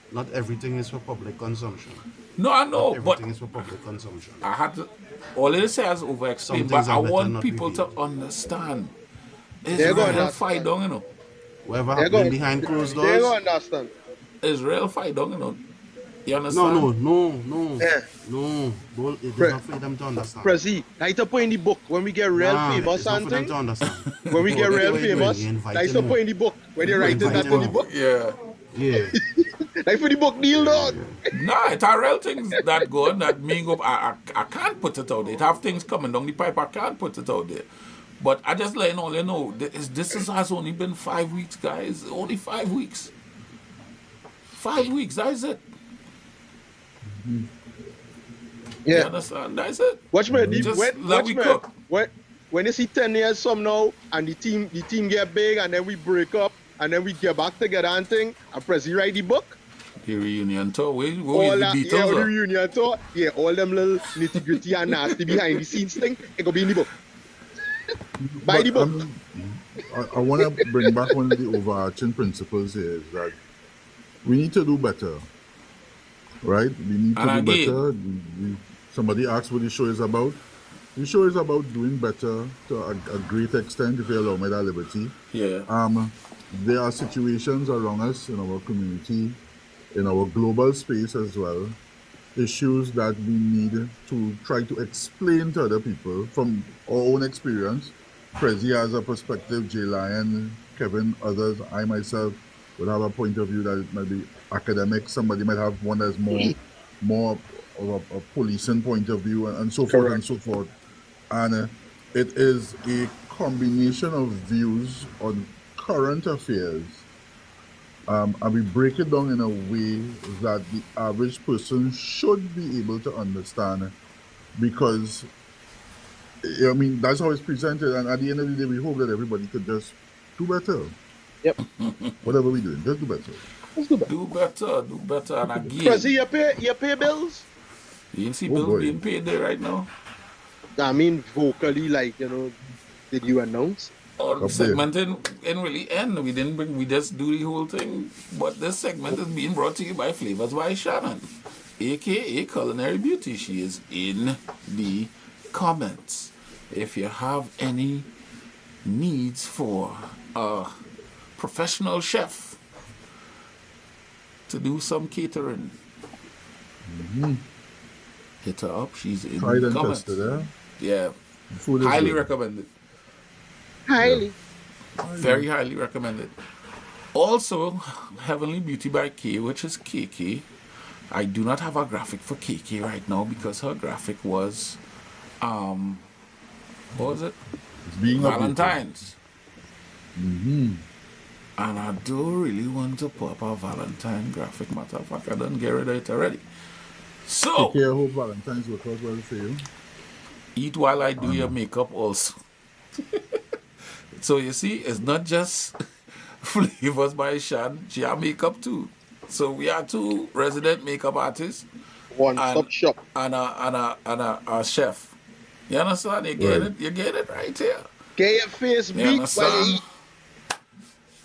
Not everything is for public consumption. No, I know, but everything is for public consumption. I had to. All it says over-explain, but I want people to understand. It's real fight down, you know. Whatever happening behind closed doors. They don't understand. It's real fight down, you know. You understand? No. Yeah. No. It is not for them to understand. Prezi, write up in the book when we get real famous it's not and for them thing. to understand. When we get real famous, invite write him up in the book. When you write that in the book. Yeah. Yeah. Like for the book deal, dog. Nah, it's a real things that go on that me go. I can't put it out there. It have things coming down the pipe. I can't put it out there. But I just letting all you know, has only been 5 weeks, guys. Only 5 weeks. 5 weeks, that's it. Yeah. You understand? That's it. Watch me. Just let me cook. When you see 10 years from now and the team get big and then we break up and then we get back together and thing, and Prezi write the book. The reunion tour. Where All the that, Beatles yeah, are? the reunion tour. Yeah, all them little nitty gritty and nasty behind the scenes thing, it gonna be in the book. Buy the book. I want to bring back one of the overarching principles here is that we need to do better, right? We need to do better. Somebody asked what the show is about. The show is about doing better to a great extent, if you allow me that liberty. Yeah. There are situations around us in our community, in our global space as well, issues that we need to try to explain to other people from our own experience. Prezi has a perspective, J. Lion, Kevin, others, I myself would have a point of view that it might be academic. Somebody might have one that's more of a policing point of view and so forth and so forth. And it is a combination of views on current affairs. And we break it down in a way that the average person should be able to understand, because I mean that's how it's presented, and at the end of the day we hope that everybody could just do better. Yep. Whatever we're doing, just do better. Let's do better. Do better, and again. Prezi, you pay bills? You didn't see bills being paid there right now? I mean vocally, like, you know, did you announce? The segment didn't really end. We just do the whole thing. But this segment is being brought to you by Flavors by Shannon, aka Culinary Beauty. She is in the comments. If you have any needs for a professional chef to do some catering, hit her up. She's in the comments. Yeah. Food highly recommended. Highly. Very highly recommended. Also, Heavenly Beauty by K, which is KK. I do not have a graphic for KK right now because her graphic was, what was it? It's being Valentine's. And I do really want to put up a Valentine graphic. Matter of fact, I done get rid of it already. So, KK, I hope Valentine's work out well for you. Eat while I do your makeup also. So you see, it's not just Flavors by Shan. She have makeup too. So we are 2 resident makeup artists One and stop shop. a chef. You understand? You get Right. it. You get it right here. Get your face You beat while you understand? eat.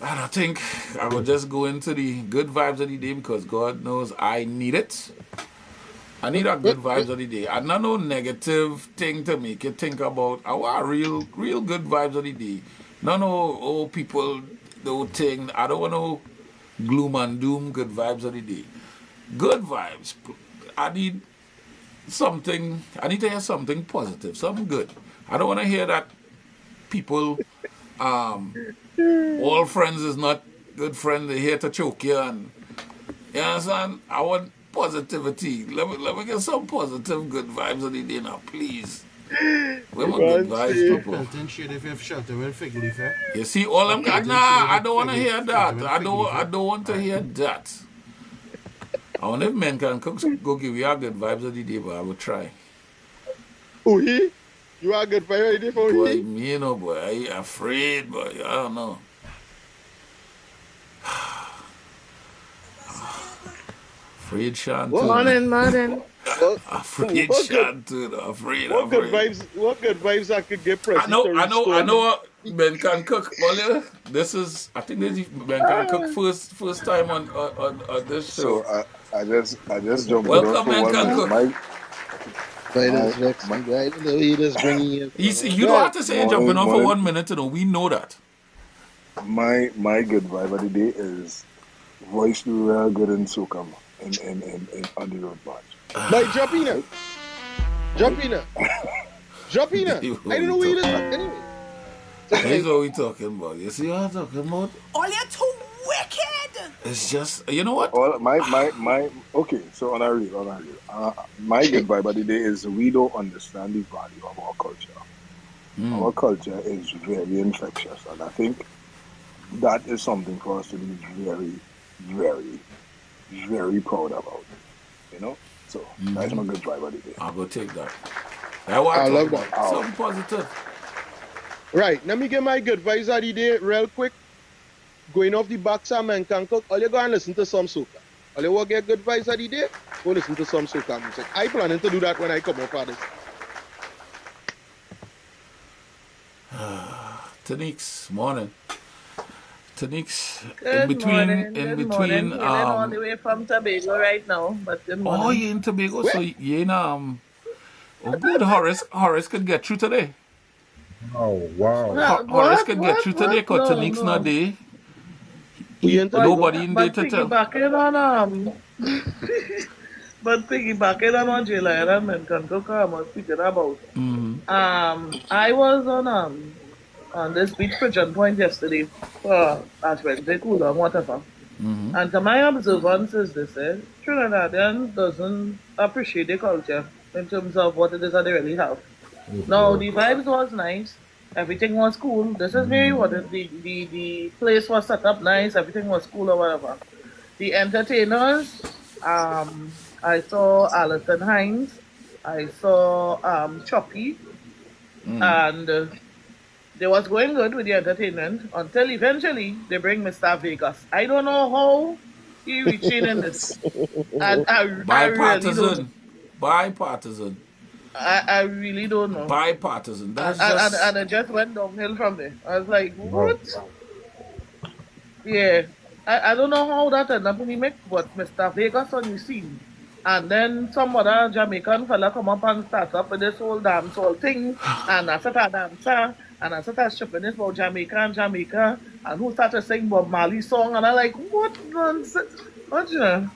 And I think I will just go into the good vibes of the day because God knows I need it. I need a good vibes of the day. And not no negative thing to make you think about. I want real good vibes of the day. Not no old people no thing. I don't want no gloom and doom. Good vibes of the day. Good vibes. I need something. I need to hear something positive, something good. I don't want to hear that people all friends is not good friends. They're here to choke you, and you understand. I want positivity. Let me get some positive, good vibes of the day now, please. Where my good vibes, people? Pelton shade if you have shelter with fig leaf, eh? You see, all I'm Pelton nah. shade I with don't want to fig hear leaf- that. with I fig don't. leaf, I eh? don't want to hear that. I wonder if men can cook. Go give you a good vibes of the day, but I will try. Who he? You are good for your idea for Boy, he? me, you know, boy, I afraid, boy. I don't know. Afraid Sean too. What? Morning. What, Afraid what good, Sean too. Afraid. what good vibes? What good vibes I could get Prezi to I restore? know. Ben can cook. Well, this is. I think this is Ben can cook first time on this show. So I just jumped on Welcome, for Ben one can minute. cook. Why My does vex my me? Why the way you just bringing it? You see, you don't have to say you're jumping on for morning. 1 minute. You know, we know that. my good vibe of the day is voice do real good in Socam in on the road march. Like jump in. Jump in. Jump in. I don't know where you just anyway. Here's what we talking about. You see what I'm talking about? All you're too wicked. It's just, you know what? All my okay. So on a real, my good vibe of the day is we don't understand the value of our culture. Our culture is very infectious, and I think that is something for us to be very, very, very proud about. You know, so that's my good vibe of the day. I'll go take that. I want I to love talk that. about something positive. Right, let me get my good vibes of the day real quick. Going off the box of Man Can Cook, all you go and listen to some soca. All you want to get good vibes of the day, go listen to some soca music. I planning to do that when I come up for this. Tanix, morning. Tanix, Good morning. in Hailing all the way from Tobago right now, but good morning. oh, you in Tobago, so you in oh good, Horace could get through today. Oh, wow. Horace could get through today because No, Tanix no. not there. We in Tobago. Nobody in there But to tell. piggybacking on but piggybacking on what Jalen and Men Can Cook was speaking about. I was on this beach pigeon point yesterday for last Wednesday, cool or whatever. And to my observance is this, Trinidadians doesn't appreciate the culture in terms of what it is that they really have. Now, the vibes was nice. Everything was cool. This is very what it, the place was set up nice. Everything was cool or whatever. The entertainers, I saw Alison Hines. I saw Choppy. And they was going good with the entertainment until eventually they bring Mr. Vegas. I don't know how he reaching in this. And I really Bipartisan. don't. Bipartisan. I really don't know. Bipartisan. That's And just it just went downhill from there. I was like, what? Yeah. I don't know how that ended up in the mix, but Mr. Vegas on the scene. And then some other Jamaican fella come up and start up with this whole dancehall thing. And I started a dancer. And I started stripping this about Jamaica. And who started singing Bob Marley song. And I'm like, what nonsense? What you know?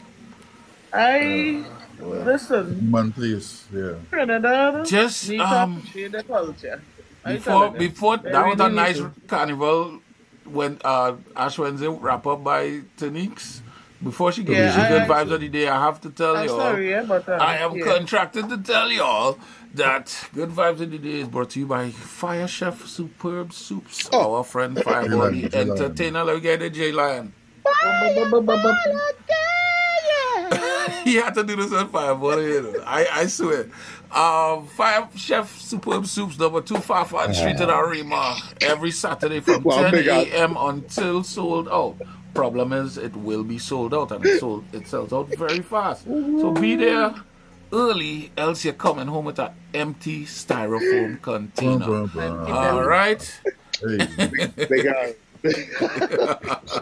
Listen. Man, please. Yeah. Trinidad Just, need to appreciate the culture. I tell you. before They that was a really nice need to. carnival when Ash Wednesday wrap up by Tanix. Before she gives Yeah, you good I- vibes of the day, I have to tell I'm you all. sorry, yeah, but I am yeah. contracted to tell you all that Good Vibes of the Day is brought to you by Fire Chef Superb Soups. Our friend Fireball, the J-Lion. entertainer. Let me get the J-Lion. He had to do this on Fireball, you know. I swear. Fire Chef Superb Soups, number 2 Farfan Street in Arima. Every Saturday from Wow, 10 big ass. a.m. until sold out. Problem is, it will be sold out, and it sells out very fast. So be there early, else you're coming home with an empty styrofoam Bum, container. bum, Empty bum. All belly. right. Hey, Big guy.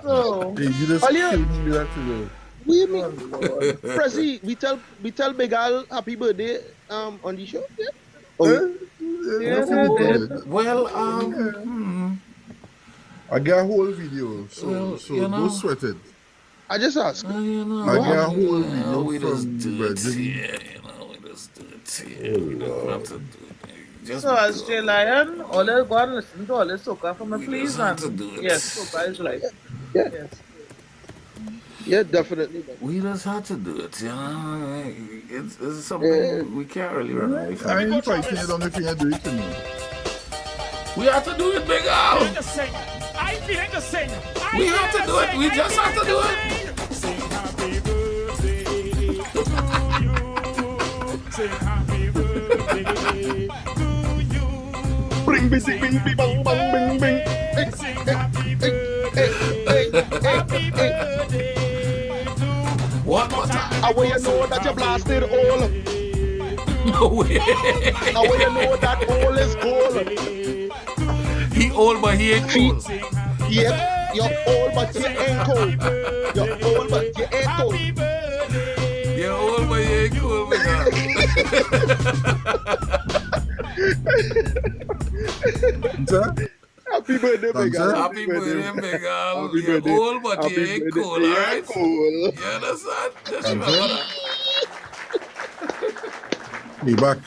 So, hey, you just All you, killed me with that today. we me, oh Lord. Prezi, we tell Big Al happy birthday on the show. Yeah. Oh, Eh? Yeah, What they you did. did? Well, I get a whole video, so well, you go know, sweat it. I just ask. you I know, get a whole you know, video we just from do it Virgin. here. You know, we just do it Oh here. We don't have Lord. to do it. Just So, as J go. Lion, all go and listen to all this soca for me, We just please. have to And do yes, it. soca is life. Yeah, Yes. yeah, definitely. Man. We just have to do it. You know, it's Yeah. something we can't really run away I from. ain't fighting it on the finger, do it to me. We have to do it, Big Al. Feeling to sing. I feeling to sing. I We have to feeling do it. sing. We I just have to feeling do it. sing. Sing happy birthday to you. Sing happy birthday to you. Bring, bing, Sing bing, bing, bang, bang, bing, bing. Hey, Sing hey, happy hey, birthday. Happy hey. birthday to One more time. How will you know that you blasted all? No way. How will you know that all is cold? He old, but he ain't cool. Yeah, you're old, but you ain't cold. You're old, but you ain't cold. Happy birthday. You're old, but you ain't cool, Big Al. Sir? Happy birthday, Big Al. Happy birthday, Big Al. Happy You're birthday. old, but you Happy ain't birthday. cool, Yeah, alright? cool. You understand? Just remember that. Me back.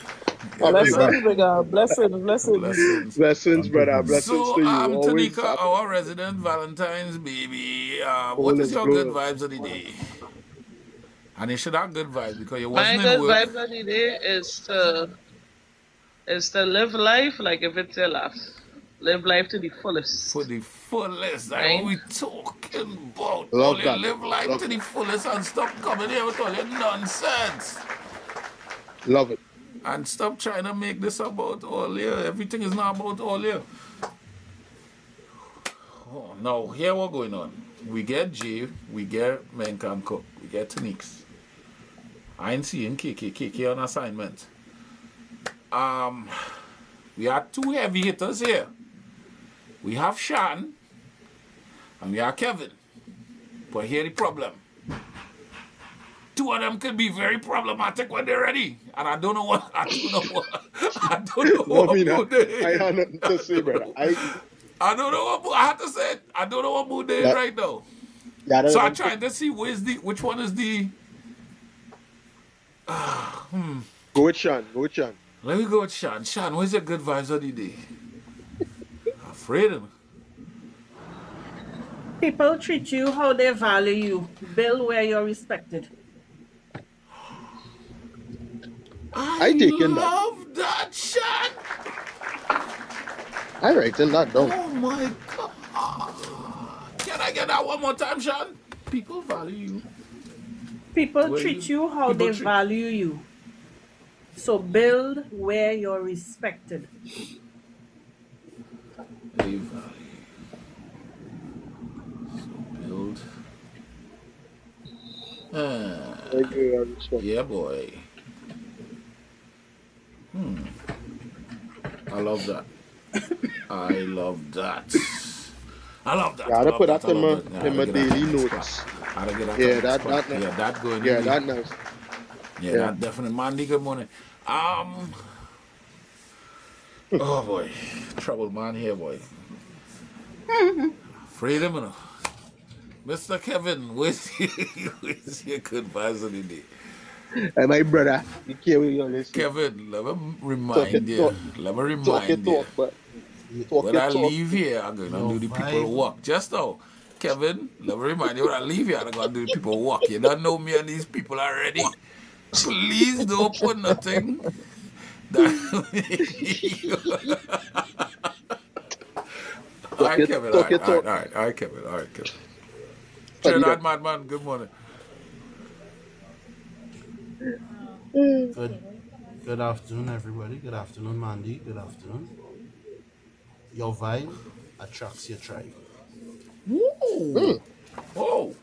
Blessings, big blessings, blessings. Blessings. Blessings, brother. Blessings So, to you. Always Tanika, happy. our resident Valentine's baby, what All is is your good good. vibes of the day? And you should have good vibes because you My wasn't in good work. vibes of the day is to live life like if it's your last. Live life to the fullest. For the fullest. That's Right? what we talking about. Love Only that. live life Love to the fullest and stop coming here with all your nonsense. Love it. And stop trying to make this about all year. Everything is not about all year. Oh, now, here what going on. We get Jay, we get Men Can Cook, we get Tanix. I ain't seeing KK on assignment. We have two heavy hitters here. We have Sean and we have Kevin. But here the problem. Two of them could be very problematic when they're ready. And I don't know what I don't know what mood they I in. have nothing to say, brother. I don't know what mood I have to say it. I don't know what mood they're in Yeah. right now. Yeah, So I'm trying to see which one is the Go with Sean. Go with Sean. let me go with Sean. Sean, where's your good vibes of the day? Afraid of me. People treat you how they value you. Bill where you're respected. I taken that. love that, Sean. I writing that down. Oh my God. Can I get that one more time, Sean? People value you. People Where treat you- you how people they treat- value you. So build where you're respected. They value. So build. Yeah, boy. I love that. I love that. I love that. Yeah, I I gotta love put that. that I in my love that. Yeah, I in my gotta get that daily on the notes. spot. I gotta get that Yeah, on the that spot. nice. Yeah, that going. Yeah, in the- that nice. Yeah, Yeah. that definitely. Mandy, good morning. Oh boy, trouble man here, boy. Freedom, you know. Mr. Kevin, where's your good vibes of the day? Hey, my brother, you can't wait on this. Kevin, let me Talk remind it, you. talk. Let me Talk remind it, you. talk, but talk When it, I talk. leave here, I'm going to Yo, do the people vibe. walk. Just now, Kevin, let me remind you, when I leave here, I'm going to do the people walk. You don't know me and these people already. Please don't put nothing that all right, Kevin. All Talk right, it, all right, talk. all right, all right, Kevin. All right, Kevin. Study Trinidad that. Madman, good morning. Good afternoon, everybody. Good afternoon, Mandy. Good afternoon. Your vibe attracts your tribe. Ooh. Oh.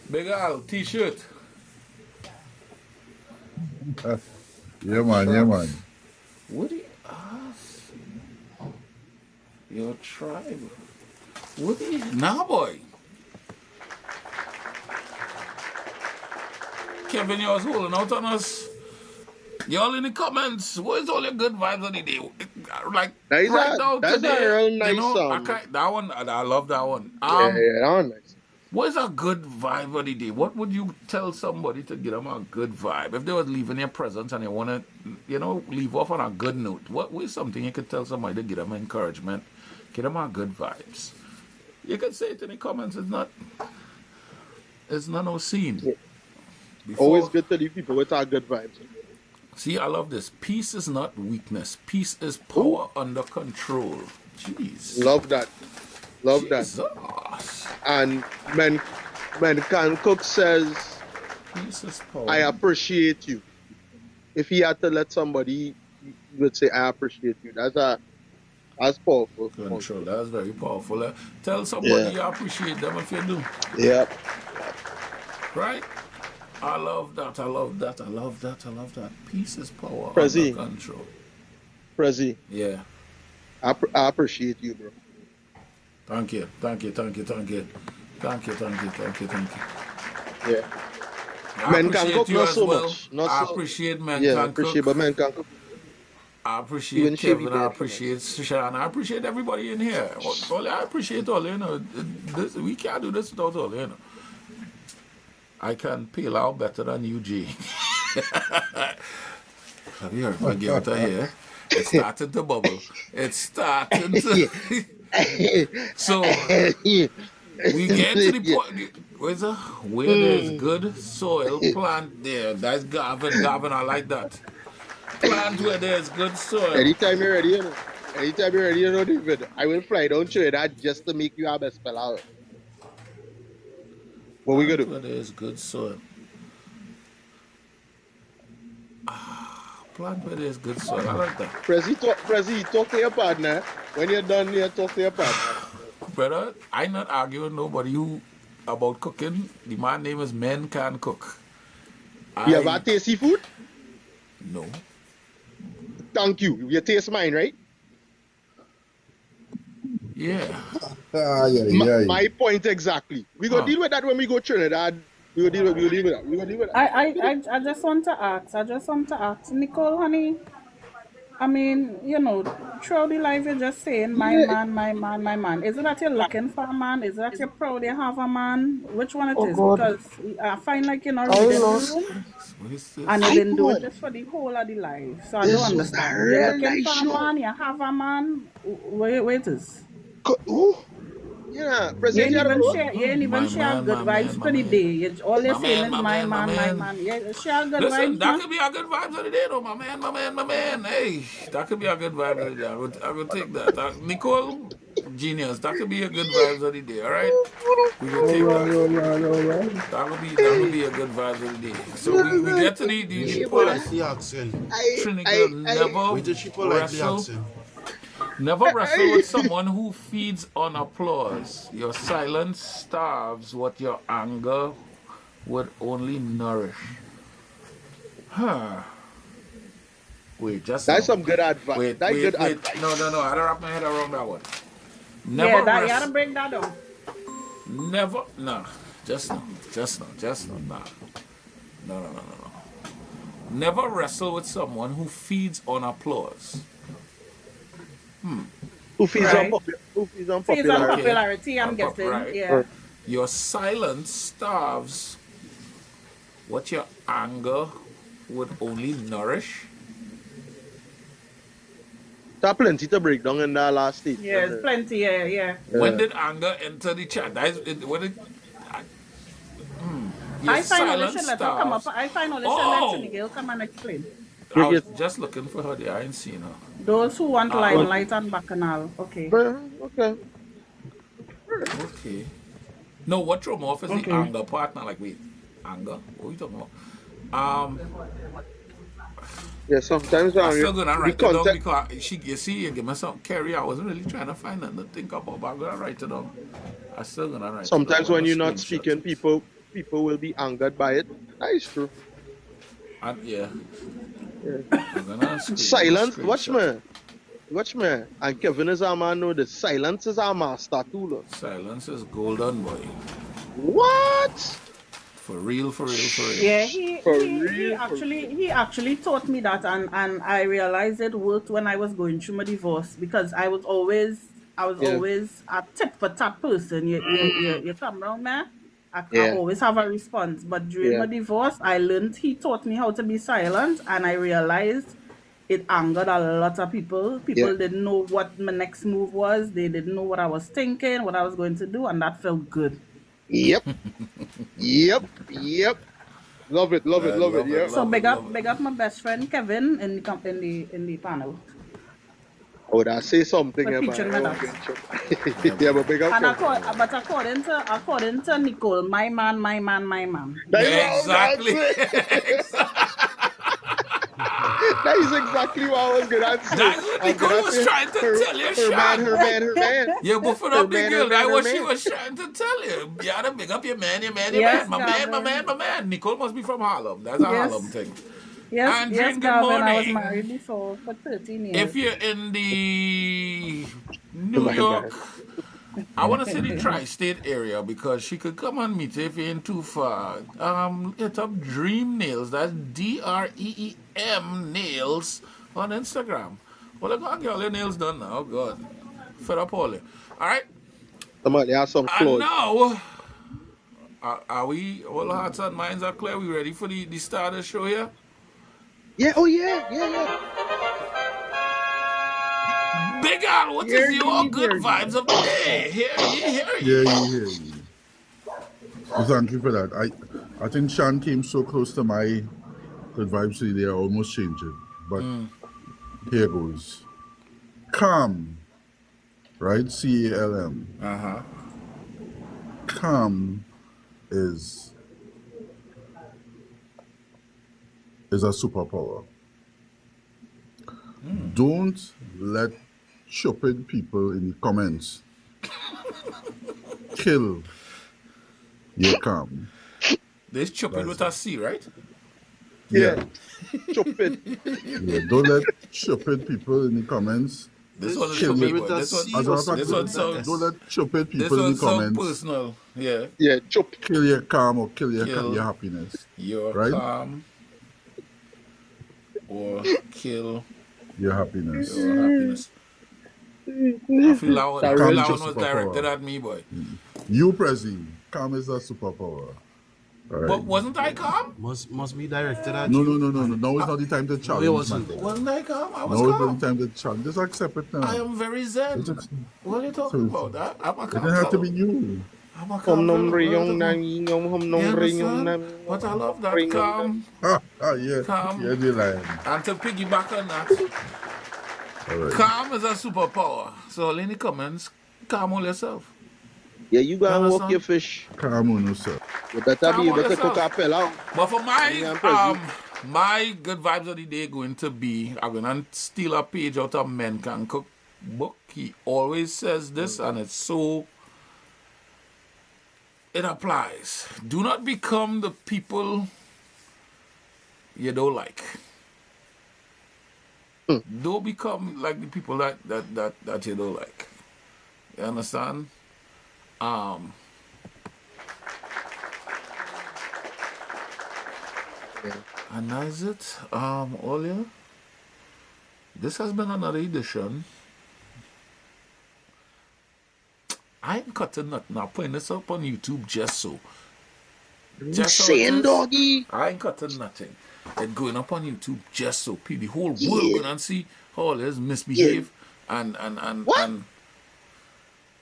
Big Al, t-shirt. Yeah, man. Yeah, man. Woody ask your tribe. Woody, nah, boy. Kevin, you was holding out on us. Y'all in the comments, what is all your good vibes of the day? Like right now That's a today, real you nice know, I can't, that one, I love that one. yeah, that one nice. What is a good vibe of the day? What would you tell somebody to get them a good vibe? If they was leaving your presence and they want to, you know, leave off on a good note, what is something you could tell somebody to get them encouragement, get them a good vibes? You can say it in the comments. It's not no scene. Before, Always good to leave people with our good vibes. see, I love this. Peace is not weakness. Peace is power under control. Jeez. Love that. Love Jesus. that. And when Can Cook says, Peace is power. I appreciate you. If he had to let somebody, he would say, I appreciate you. That's powerful. Control. That's very powerful. Tell somebody you appreciate them if you do. Yep. Right? I love that. I love that. I love that. I love that. Peace is power Prezi. under control. Prezi, Yeah. I appreciate you, bro. Thank you. Thank you. Thank you. Thank you. Thank you. Thank you. Thank you. Thank you. Yeah. I Men can appreciate cook you not as so well. much. Not I so, appreciate men yeah, can appreciate, cook. but men can cook. I appreciate Even Chevy Kevin. I Bear appreciate Shan. I appreciate everybody in here. I appreciate all, you know. This, we can't do this without all, you know. I can peel out better than you, G. Have you heard my guitar here? It started to bubble. It started to... So, we get to the point... Where there's good soil, plant there. That's Gavin. Gavin, I like that. Plant where there's good soil. Anytime you're ready, you know. Anytime you're ready, you know, David. I will fly down to that just to make you have a spell out. What we gonna do? Where there's good soil. Plant where there's good soil. I like that. Prezi, talk to your partner. When you're done here, talk to your partner. Brother, I not arguing nobody who about cooking. The man name is Men Can Cook. You ever taste seafood? No. Thank you. You taste mine, right? Yeah. My point exactly. We go deal with that when we go Trinidad. We go deal with that. I just want to ask, Nicole, honey. I mean, you know, throughout the life you're just saying, my man, my man, my man. Is it that you're looking for a man? Is it that you're proud you have a man? Which one it is? God. Because I find like you're not reading the room. And you didn't do it just for the whole of the life. So I don't understand. You're looking for a man, you have a man. Where it is? Yeah, You President, ain't even share good vibes for the day. You all you're saying is my man. Yeah, share good Listen, vibes. that could be a good vibes of the day, though, my man. Hey, that could be a good vibe of the day. I would take that. Nicole, genius. That could be a good vibes of the day. All right, we will take that. That would be a good vibes of the day. So we get to the part. The accent. Trinidad never Wait till she pull like the wrestle. accent. Never wrestle with someone who feeds on applause. Your silence starves what your anger would only nourish. Huh. Wait, just that's now. some good advice. Wait. Advice. No. I don't wrap my head around that one. Yeah, Never you gotta wrestle. break that down. Never. No. Just no. Nah. No. Never wrestle with someone who feeds on applause. Who feeds Right. on Feeds on popularity? popularity, I'm Okay. guessing. Right. Yeah. Your silence starves what your anger would only nourish. There's plenty to break down in that last stage. Yeah, it's plenty, yeah. When did anger enter the chat? Your I find all this silence shit let her come up. starves. I find all this shit Oh! let Trinigale come and explain. I was just looking for her there. I ain't seen her. Those who want limelight and bacchanal. Okay. Okay. Okay. No, what threw me off is the anger partner. Like, wait, anger? What are you talking about? Yeah, sometimes I'm still gonna write it down context. because you see, you give me some Kerry. I wasn't really trying to find nothing to think about, but I'm gonna write it down. I'm still gonna write it Sometimes down. when I'm you're gonna not screenshot speaking, it. people will be angered by it. That is true. And yeah, Yeah. I'm gonna Silence. Watch screenshot. me. Watch me. And Kevin is our man. Know this. Silence is our master too. Look. Silence is golden, boy. What? For real, for real, for real. Yeah, he For he he real? For actually real? he actually taught me that, and I realized it worked when I was going through my divorce, because I was Yeah. always a tit for tat person. You come around me, I Yeah. always have a response. But during Yeah. my divorce, he taught me how to be silent, and I realized it angered a lot of people. Yeah. People didn't know what my next move was. They didn't know what I was thinking, what I was going to do, and that felt good. Yep. Yep. Yep. Love it. Love it. I Love it. love it, Yeah. So love it, love big it. up my best friend Kevin in the panel Oh, that say something for about teaching it. me I that. won't get trouble. Yeah, but big up And Kevin. according to Nicole, my man, my man, my man. That is what Exactly. I was gonna say. That is exactly what I was gonna say. That's what I was Nicole gonna was say trying to tell you, her man, Sean. her man, her man. Yeah, buffing Her up the man, her girl. man, That's her what she man. was trying to tell you. You gotta big up your man, your man, your Yes, man. My man, my man, Gavin. my man. Nicole must be from Harlem. That's a Harlem Yes, thing. yes, Andrew, good Gavin. I was morning. married before for 13 If years. you're in the New My York, man. I want to say the tri-state area because she could come and meet you if you ain't too far. Hit up Dream Nails. That's DREEM Nails on Instagram. Well, I got get all your nails done now. Oh, God. Fed up all you. All right. Somebody has some And clothes. now, are we, all hearts and minds are clear? We ready for the start of the show here? Yeah, oh yeah, yeah. Big Al, what Hear is your ye, good hear ye. vibes of the day? Hear ye, hear Yeah, ye. you hear. Thank you for that. I think Sean came so close to my good vibes today, I almost changed it. But here goes. Calm, right? CALM. Uh-huh. Calm is a superpower. Don't let stupid people in the comments kill your calm. This chopping with a C, right? Yeah. Stupid. Yeah, don't let stupid people in the comments. This one is Kill for me, you. boy. This one, As a matter of fact, this one sounds, don't let stupid this people in one the sounds comments personal. Yeah. Yeah, chup. kill your calm or kill Kill. your happiness. Your Right? calm or kill Your happiness. your happiness. I feel that Calm one is was a directed superpower. at me, boy. You, Prezi, calm is a superpower. All right. But wasn't I calm? Must be directed at No, you. no. Now is not the time to challenge, wasn't. man. Wasn't I calm? I was Now is calm. not the time to challenge. Just accept it now. I am very zen. It's just- What are you talking so- about? I'm a It calm doesn't have to fellow. be you. I'm a Hum calm nom fellow. re What are you yong talking nam about? ying yong hum You nom re yong understand? nam. But I love that Ring yong calm. Yeah. Calm. Yeah, the lion. And to piggyback on that, All right. calm is a superpower. So all in the comments, calm all yourself. Yeah, you go and walk understand? your fish. Calm on yourself. You better Calm be on able to cook yourself. a pillow. But for Yeah, I'm my good vibes of the day going to be, I'm gonna steal a page out of Men Can Cook book. He always says this, and it's so, it applies. Do not become the people you don't like. Don't become like the people that you don't like. You understand? And that is it. Olia, this has been another edition. I ain't cutting nothing. I'm putting this up on YouTube just so. Just so it Saying is. doggy. I ain't cutting nothing. It's going up on YouTube just so people, the whole world Yeah. going and see how all this misbehave and What? and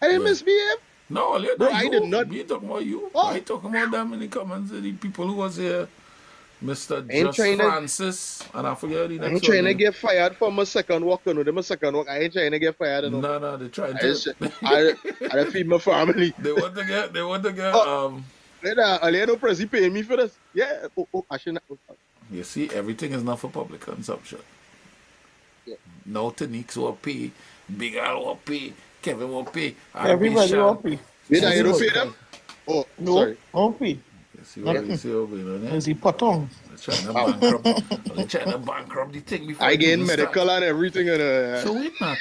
I didn't Yeah. misbehave. no, Olia, Bro, not I you. did not- Me talking about you. Oh. I talking about them in the comments. The people who was here, Mr. ain't Just trying to- Francis, and I forget the I next ain't trying to one. get fired for my second walk. You know, my second walk. I ain't trying to get fired. You know. No, they trying I just, to. I feed my family. They want to get. Oh. Later, no Prezi paying me for this. Yeah. Oh, I shouldn't. You see, everything is not for public consumption. Yeah. No, Taniks will pay, Big Al will pay, Kevin will pay. Everybody Sean. will pay. Wait, you don't pay them? Oh, No, sorry. don't pay. See what you see over there, Is he potong? They're trying to bankrupt the thing before I it gain even medical start. and everything. So wait now,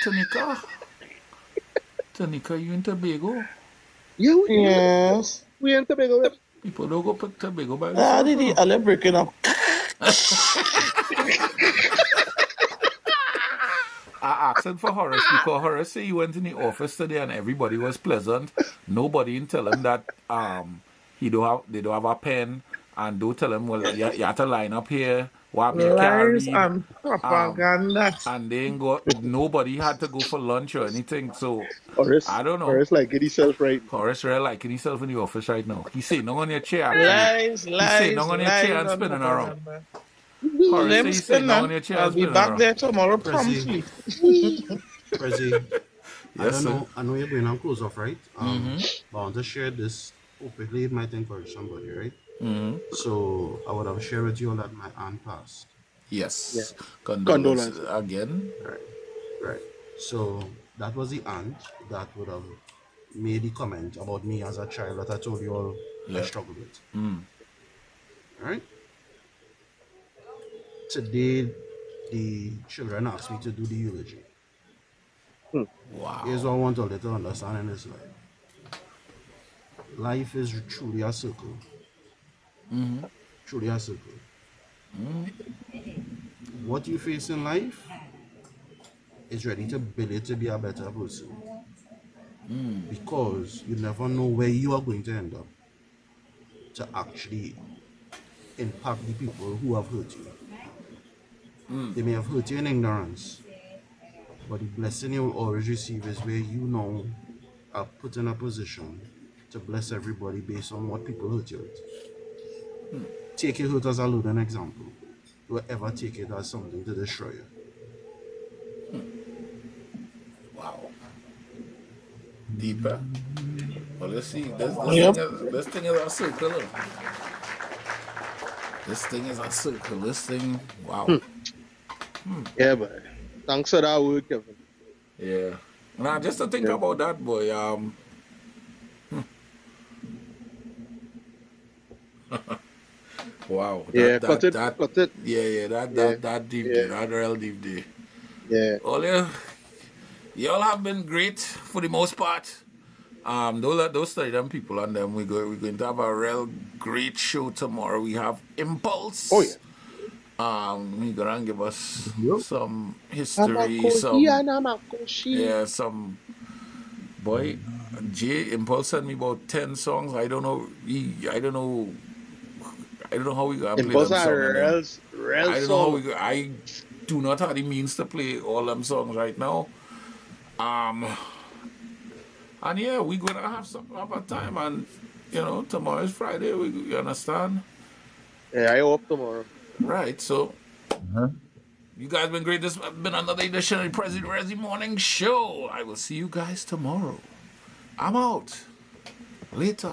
Tanika, you in Tobago? Yeah, Yes. we in Tobago. People don't go pick Tobago by Ah, themselves. did he? No? I'll breaking up. I asked him for Horace because Horace said he went in the office today and everybody was pleasant. Nobody didn't tell him that they don't have a pen, and don't tell him, well, you have to line up here, what you can't Lies read. and propaganda. And they ain't got, nobody had to go for lunch or anything. So I don't know. Horace like get himself right. Horace really liking himself in the office right now. He's sitting down on your chair actually. Lies, He's sitting lies, down on your chair lies and and spinning around. propaganda. Horace Let say him he's spin sitting down on then. your chair I'll and be spinning back around. there tomorrow Prezi. promptly. Prezi, Yes, sir. I know you're going on close off, right? But I want to share this openly. It might encourage somebody, right? So I would have shared with you all that my aunt passed. Yes. Yeah. Condolences Condolences. again. Right. So that was the aunt that would have made the comment about me as a child that I told you all I Yeah. struggled with. Right? Today, the children asked me to do the eulogy. Wow. Here's what I want all to understand in this life. Life is truly a circle. Truly a circle. What you face in life is ready to build you to be a better person. Because you never know where you are going to end up to actually impact the people who have hurt you. They may have hurt you in ignorance, but the blessing you will always receive is where you now are put in a position to bless everybody based on what people hurt you with. Take your hurt as a learning example. Don't ever take it as something to destroy you. Wow. Deeper. Well, let's see. Yep. This thing is a circle. This thing is a circle. This thing, wow. Yeah, but thanks for that word, Kevin. Yeah. Now, just to think about that, boy. Wow. Yeah, cut it. Yeah. That deep day. That real deep day. Yeah. Well, y'all have been great for the most part. Don't study them people on them. We're going to have a real great show tomorrow. We have Impulse. Oh, yeah. He's gonna give us some history, some boy. Jay Impulse sent me about 10 songs. I don't know how we gonna play Impulse them are songs. real I don't know how we I do not have the means to play all them songs right now. And yeah, we're gonna have a time, and tomorrow is Friday. You understand? Yeah, I hope tomorrow. Right, so you guys been great. This has been another edition of the President Resi Morning Show. I will see you guys tomorrow. I'm out. Later.